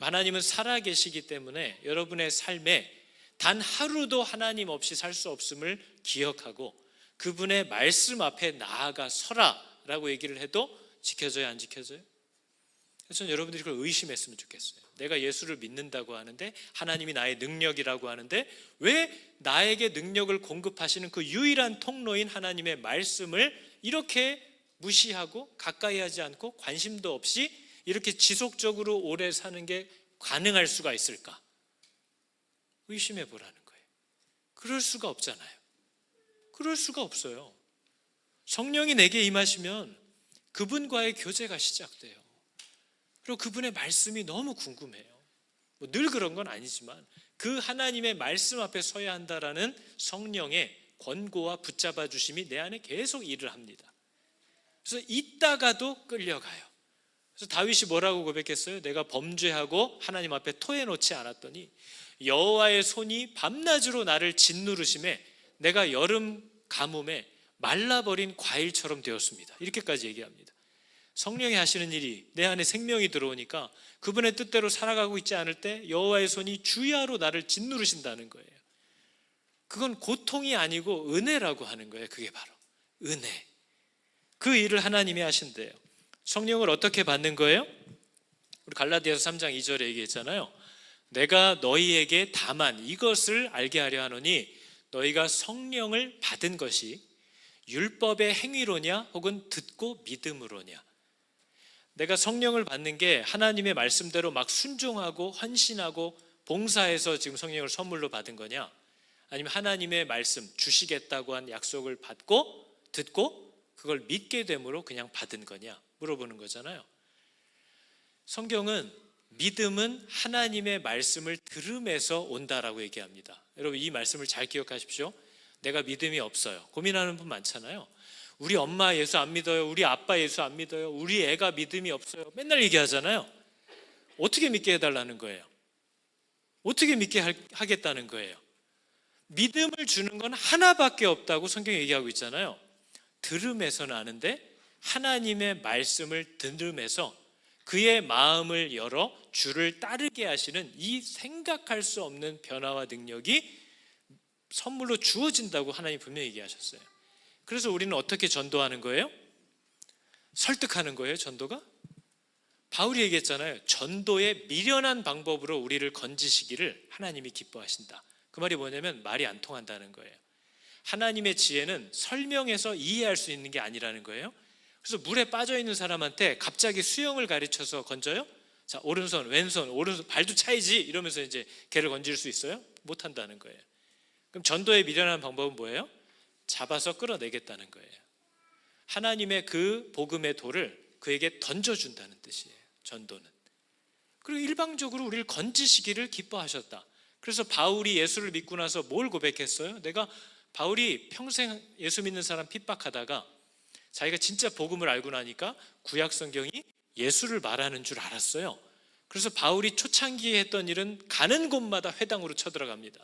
하나님은 살아계시기 때문에 여러분의 삶에 단 하루도 하나님 없이 살 수 없음을 기억하고 그분의 말씀 앞에 나아가 서라 라고 얘기를 해도 지켜져요, 안 지켜져요? 그래서 저는 여러분들이 그걸 의심했으면 좋겠어요. 내가 예수를 믿는다고 하는데, 하나님이 나의 능력이라고 하는데, 왜 나에게 능력을 공급하시는 그 유일한 통로인 하나님의 말씀을 이렇게 무시하고 가까이 하지 않고 관심도 없이 이렇게 지속적으로 오래 사는 게 가능할 수가 있을까? 의심해 보라는 거예요. 그럴 수가 없잖아요. 그럴 수가 없어요. 성령이 내게 임하시면 그분과의 교제가 시작돼요. 그리고 그분의 말씀이 너무 궁금해요. 늘 그런 건 아니지만 그 하나님의 말씀 앞에 서야 한다라는 성령의 권고와 붙잡아 주심이 내 안에 계속 일을 합니다. 그래서 있다가도 끌려가요. 그래서 다윗이 뭐라고 고백했어요? 내가 범죄하고 하나님 앞에 토해놓지 않았더니 여호와의 손이 밤낮으로 나를 짓누르심에 내가 여름 가뭄에 말라버린 과일처럼 되었습니다. 이렇게까지 얘기합니다. 성령이 하시는 일이 내 안에 생명이 들어오니까 그분의 뜻대로 살아가고 있지 않을 때 여호와의 손이 주야로 나를 짓누르신다는 거예요. 그건 고통이 아니고 은혜라고 하는 거예요. 그게 바로 은혜. 그 일을 하나님이 하신대요. 성령을 어떻게 받는 거예요? 우리 갈라디아서 3장 2절에 얘기했잖아요. 내가 너희에게 다만 이것을 알게 하려 하노니 너희가 성령을 받은 것이 율법의 행위로냐 혹은 듣고 믿음으로냐. 내가 성령을 받는 게 하나님의 말씀대로 막 순종하고 헌신하고 봉사해서 지금 성령을 선물로 받은 거냐, 아니면 하나님의 말씀 주시겠다고 한 약속을 받고 듣고 그걸 믿게 됨으로 그냥 받은 거냐 물어보는 거잖아요. 성경은 믿음은 하나님의 말씀을 들음에서 온다라고 얘기합니다. 여러분 이 말씀을 잘 기억하십시오. 내가 믿음이 없어요. 고민하는 분 많잖아요. 우리 엄마 예수 안 믿어요. 우리 아빠 예수 안 믿어요. 우리 애가 믿음이 없어요. 맨날 얘기하잖아요. 어떻게 믿게 해달라는 거예요? 어떻게 믿게 하겠다는 거예요? 믿음을 주는 건 하나밖에 없다고 성경이 얘기하고 있잖아요. 들음에서는 아는데 하나님의 말씀을 들음에서 그의 마음을 열어 주를 따르게 하시는 이 생각할 수 없는 변화와 능력이 선물로 주어진다고 하나님 분명히 얘기하셨어요. 그래서 우리는 어떻게 전도하는 거예요? 설득하는 거예요, 전도가? 바울이 얘기했잖아요. 전도의 미련한 방법으로 우리를 건지시기를 하나님이 기뻐하신다. 그 말이 뭐냐면 말이 안 통한다는 거예요. 하나님의 지혜는 설명해서 이해할 수 있는 게 아니라는 거예요. 그래서 물에 빠져있는 사람한테 갑자기 수영을 가르쳐서 건져요? 자, 오른손, 왼손, 오른손, 발도 차이지 이러면서 이제 걔를 건질 수 있어요? 못 한다는 거예요. 그럼 전도의 미련한 방법은 뭐예요? 잡아서 끌어내겠다는 거예요. 하나님의 그 복음의 돌을 그에게 던져준다는 뜻이에요, 전도는. 그리고 일방적으로 우리를 건지시기를 기뻐하셨다. 그래서 바울이 예수를 믿고 나서 뭘 고백했어요? 바울이 평생 예수 믿는 사람 핍박하다가 자기가 진짜 복음을 알고 나니까 구약 성경이 예수를 말하는 줄 알았어요. 그래서 바울이 초창기에 했던 일은 가는 곳마다 회당으로 쳐들어갑니다.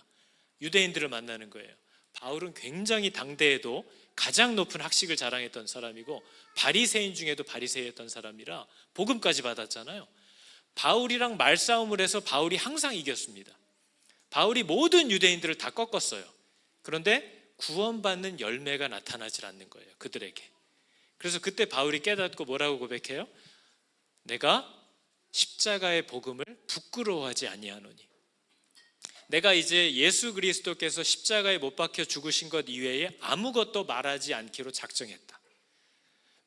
유대인들을 만나는 거예요. 바울은 굉장히 당대에도 가장 높은 학식을 자랑했던 사람이고 바리새인 중에도 바리새였던 사람이라 복음까지 받았잖아요. 바울이랑 말싸움을 해서 바울이 항상 이겼습니다. 바울이 모든 유대인들을 다 꺾었어요. 그런데 구원받는 열매가 나타나질 않는 거예요, 그들에게. 그래서 그때 바울이 깨닫고 뭐라고 고백해요? 내가 십자가의 복음을 부끄러워하지 아니하노니, 내가 이제 예수 그리스도께서 십자가에 못 박혀 죽으신 것 이외에 아무것도 말하지 않기로 작정했다.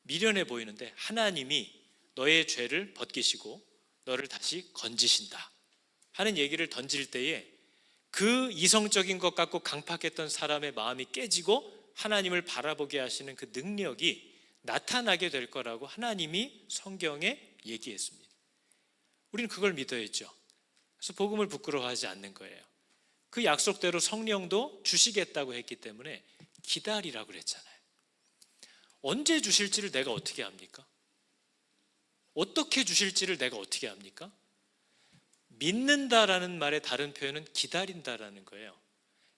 미련해 보이는데 하나님이 너의 죄를 벗기시고 너를 다시 건지신다 하는 얘기를 던질 때에 그 이성적인 것 갖고 강팍했던 사람의 마음이 깨지고 하나님을 바라보게 하시는 그 능력이 나타나게 될 거라고 하나님이 성경에 얘기했습니다. 우리는 그걸 믿어야죠. 그래서 복음을 부끄러워하지 않는 거예요. 그 약속대로 성령도 주시겠다고 했기 때문에 기다리라고 그랬잖아요. 언제 주실지를 내가 어떻게 압니까? 어떻게 주실지를 내가 어떻게 압니까? 믿는다라는 말의 다른 표현은 기다린다라는 거예요.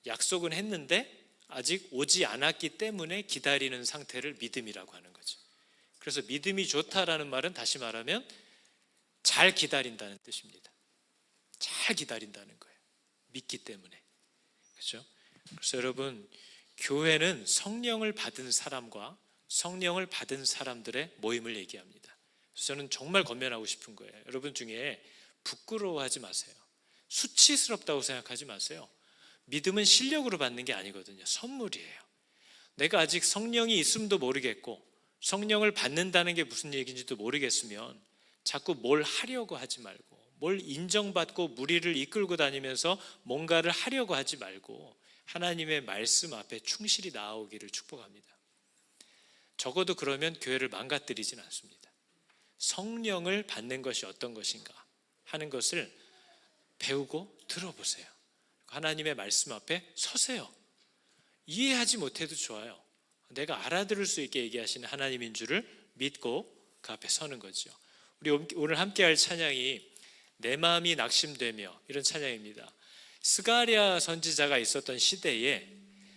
약속은 했는데 아직 오지 않았기 때문에 기다리는 상태를 믿음이라고 하는 거죠. 그래서 믿음이 좋다라는 말은 다시 말하면 잘 기다린다는 뜻입니다. 잘 기다린다는 거예요. 믿기 때문에. 그렇죠? 그래서 여러분, 교회는 성령을 받은 사람과 성령을 받은 사람들의 모임을 얘기합니다. 그래서 저는 정말 권면하고 싶은 거예요. 여러분 중에 부끄러워하지 마세요. 수치스럽다고 생각하지 마세요. 믿음은 실력으로 받는 게 아니거든요. 선물이에요. 내가 아직 성령이 있음도 모르겠고 성령을 받는다는 게 무슨 얘기인지도 모르겠으면 자꾸 뭘 하려고 하지 말고, 뭘 인정받고 무리를 이끌고 다니면서 뭔가를 하려고 하지 말고 하나님의 말씀 앞에 충실히 나아오기를 축복합니다. 적어도 그러면 교회를 망가뜨리진 않습니다. 성령을 받는 것이 어떤 것인가 하는 것을 배우고 들어보세요. 하나님의 말씀 앞에 서세요. 이해하지 못해도 좋아요. 내가 알아들을 수 있게 얘기하시는 하나님인 줄을 믿고 그 앞에 서는 거죠. 우리 오늘 함께 할 찬양이 내 마음이 낙심되며, 이런 찬양입니다. 스가랴 선지자가 있었던 시대에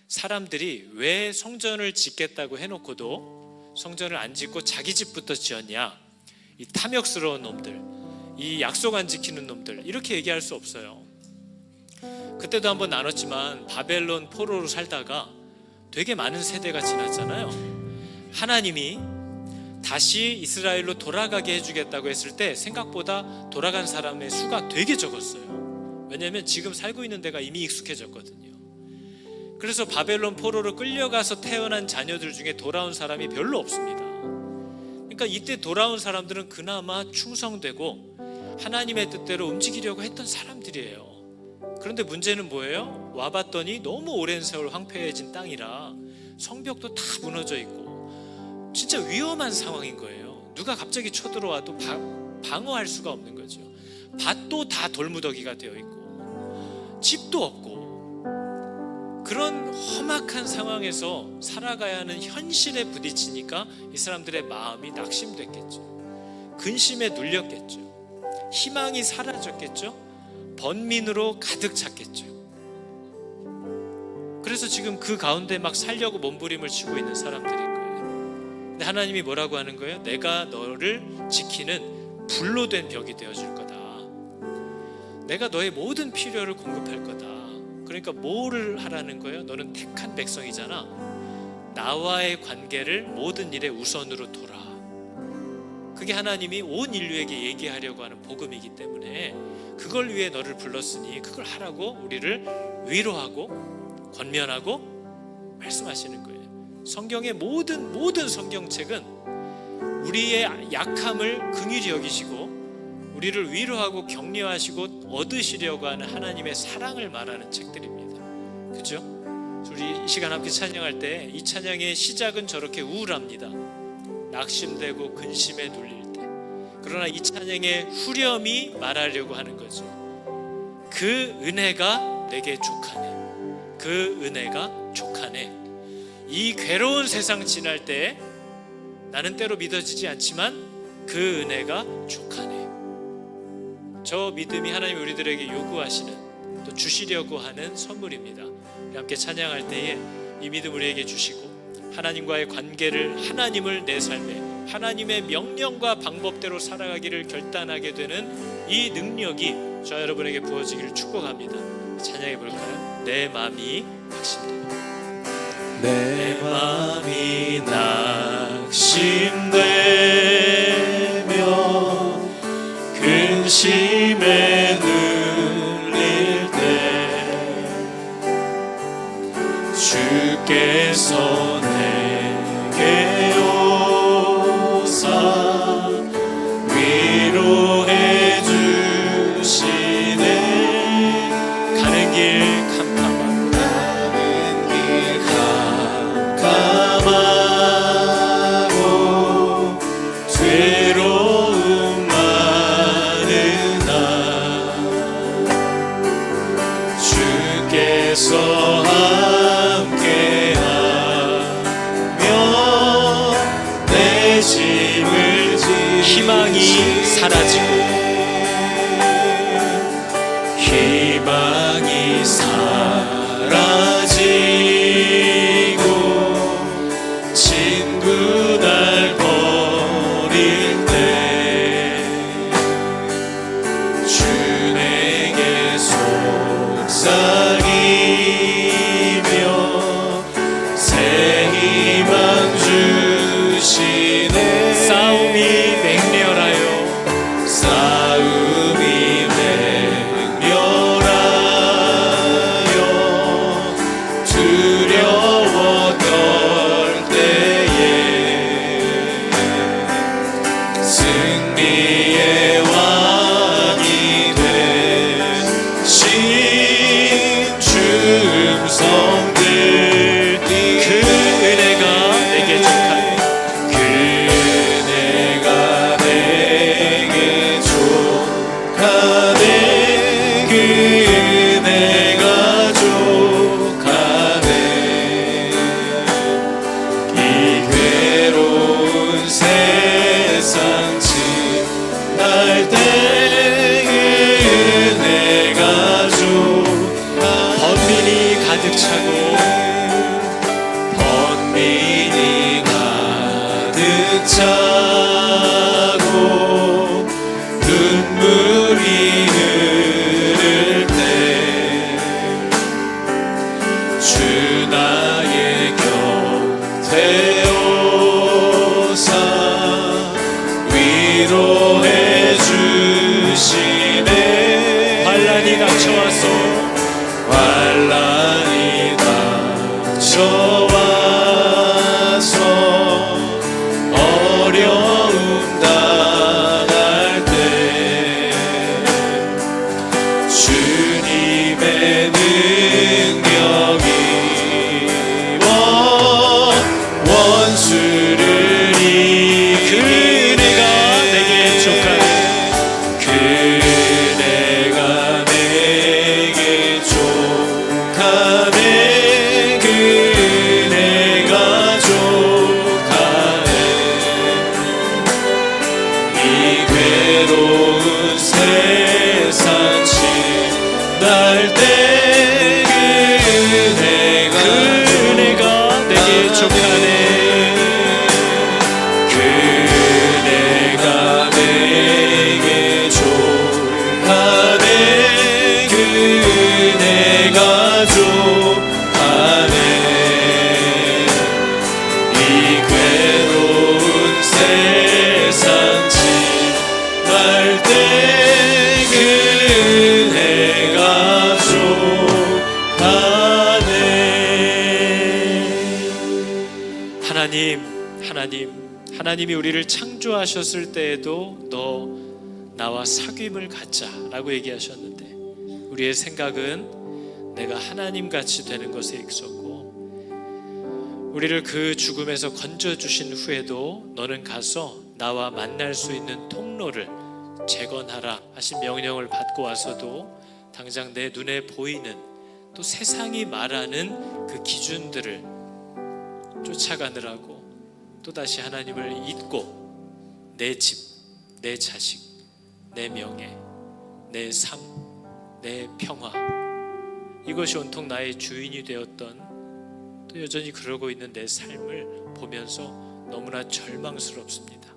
사람들이 왜 성전을 짓겠다고 해놓고도 성전을 안 짓고 자기 집부터 지었냐, 이 탐욕스러운 놈들, 이 약속 안 지키는 놈들, 이렇게 얘기할 수 없어요. 그때도 한번 나눴지만 바벨론 포로로 살다가 되게 많은 세대가 지났잖아요. 하나님이 다시 이스라엘로 돌아가게 해주겠다고 했을 때 생각보다 돌아간 사람의 수가 되게 적었어요. 왜냐하면 지금 살고 있는 데가 이미 익숙해졌거든요. 그래서 바벨론 포로로 끌려가서 태어난 자녀들 중에 돌아온 사람이 별로 없습니다. 그러니까 이때 돌아온 사람들은 그나마 충성되고 하나님의 뜻대로 움직이려고 했던 사람들이에요. 그런데 문제는 뭐예요? 와봤더니 너무 오랜 세월 황폐해진 땅이라 성벽도 다 무너져 있고 진짜 위험한 상황인 거예요. 누가 갑자기 쳐들어와도 방어할 수가 없는 거죠. 밭도 다 돌무더기가 되어 있고 집도 없고 그런 험악한 상황에서 살아가야 하는 현실에 부딪히니까 이 사람들의 마음이 낙심됐겠죠. 근심에 눌렸겠죠. 희망이 사라졌겠죠. 번민으로 가득 찼겠죠. 그래서 지금 그 가운데 막 살려고 몸부림을 치고 있는 사람들인 거예요. 근데 하나님이 뭐라고 하는 거예요? 내가 너를 지키는 불로 된 벽이 되어줄 거다. 내가 너의 모든 필요를 공급할 거다. 그러니까 뭐를 하라는 거예요? 너는 택한 백성이잖아. 나와의 관계를 모든 일에 우선으로 둬라. 그게 하나님이 온 인류에게 얘기하려고 하는 복음이기 때문에 그걸 위해 너를 불렀으니 그걸 하라고 우리를 위로하고 권면하고 말씀하시는 거예요. 성경의 모든 성경책은 우리의 약함을 긍휼히 여기시고 우리를 위로하고 격려하시고 얻으시려고 하는 하나님의 사랑을 말하는 책들입니다. 그렇죠? 우리 이 시간 함께 찬양할 때 이 찬양의 시작은 저렇게 우울합니다. 낙심되고 근심에 눌릴 때. 그러나 이 찬양의 후렴이 말하려고 하는 거죠. 그 은혜가 내게 족하네. 그 은혜가 족하네. 이 괴로운 세상 지날 때 나는 때로 믿어지지 않지만 그 은혜가 족하네. 저 믿음이 하나님이 우리들에게 요구하시는, 또 주시려고 하는 선물입니다. 우리 함께 찬양할 때에 이 믿음 우리에게 주시고, 하나님과의 관계를, 하나님을 내 삶에 하나님의 명령과 방법대로 살아가기를 결단하게 되는 이 능력이 저 여러분에게 부어지기를 축복합니다. 찬양해 볼까요? 내 마음이 낙심되며, 내 마음이 낙심되며 근심에 눌릴 때 주께서 내게 오사 위로해 주시네. 가는 길 캄캄하고 괴로움 많은 날 주께서 함께하며 내 짐을 희망이 사라지고, 희망이 사라지고 친구 날 버릴 때 주 내게 속삭이며 새 희망 주시네. 싸움이 맹렬하여, 싸움이 맹렬하여 두려워 떨 때에 승리의 왕이 되신 주 음성들, 그 은혜가 내게 족하네. 그 은혜가 내게 족하네. 그 은혜가 족하네. 이 괴로운 세상 지날 때 그 은혜가 족하네. 번민이 가득 차고, 번민이 가득 차고 눈물이 흐를 때 주 나의 곁에 오사 위로해 주시네. 환난이 닥쳐와서, 환난이 닥쳐와서 어려움 당할 때 주님의 능력이 원수를 이기네. 그 은혜가 내게 족하네. 그 은혜가 내게 족하네. 그 은혜가 족하네. 이 괴로운 세상 지날 때 그 은혜가 내게 족하네. 그 은혜가 내게 족하네. 그 은혜가 족하네. 이 괴로운 세상 지날 때 그 은혜가 족하네. 하나님이 우리를 창조하셨을 때에도 너 나와 사귐을 갖자라고 얘기하셨는데, 우리의 생각은 내가 하나님같이 되는 것에 있었고, 우리를 그 죽음에서 건져주신 후에도 너는 가서 나와 만날 수 있는 통로를 재건하라 하신 명령을 받고 와서도 당장 내 눈에 보이는, 또 세상이 말하는 그 기준들을 쫓아가느라고 또다시 하나님을 잊고 내 집, 내 자식, 내 명예, 내 삶, 내 평화, 이것이 온통 나의 주인이 되었던, 또 여전히 그러고 있는 내 삶을 보면서 너무나 절망스럽습니다.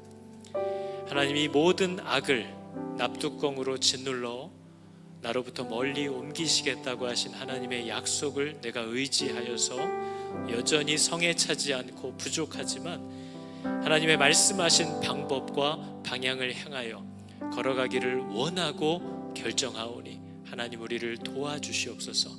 하나님이 모든 악을 납뚜껑으로 짓눌러 나로부터 멀리 옮기시겠다고 하신 하나님의 약속을 내가 의지하여서 여전히 성에 차지 않고 부족하지만 하나님의 말씀하신 방법과 방향을 향하여 걸어가기를 원하고 결정하오니 하나님 우리를 도와주시옵소서.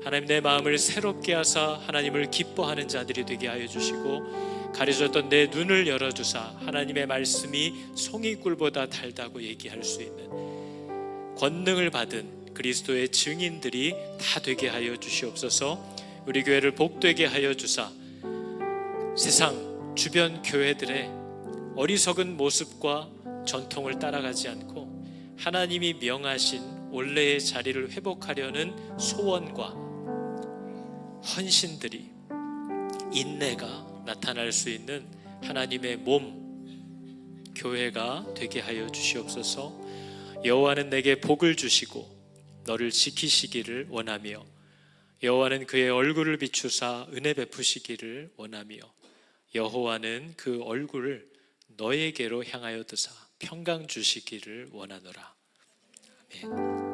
하나님 내 마음을 새롭게 하사 하나님을 기뻐하는 자들이 되게 하여 주시고, 가려졌던 내 눈을 열어주사 하나님의 말씀이 송이꿀보다 달다고 얘기할 수 있는 권능을 받은 그리스도의 증인들이 다 되게 하여 주시옵소서. 우리 교회를 복되게 하여 주사 세상 주변 교회들의 어리석은 모습과 전통을 따라가지 않고 하나님이 명하신 원래의 자리를 회복하려는 소원과 헌신들이, 인내가 나타날 수 있는 하나님의 몸 교회가 되게 하여 주시옵소서. 여호와는 내게 복을 주시고 너를 지키시기를 원하며 여호와는 그의 얼굴을 비추사 은혜 베푸시기를 원하며 여호와는 그 얼굴을 너에게로 향하여 드사 평강 주시기를 원하노라. 아멘.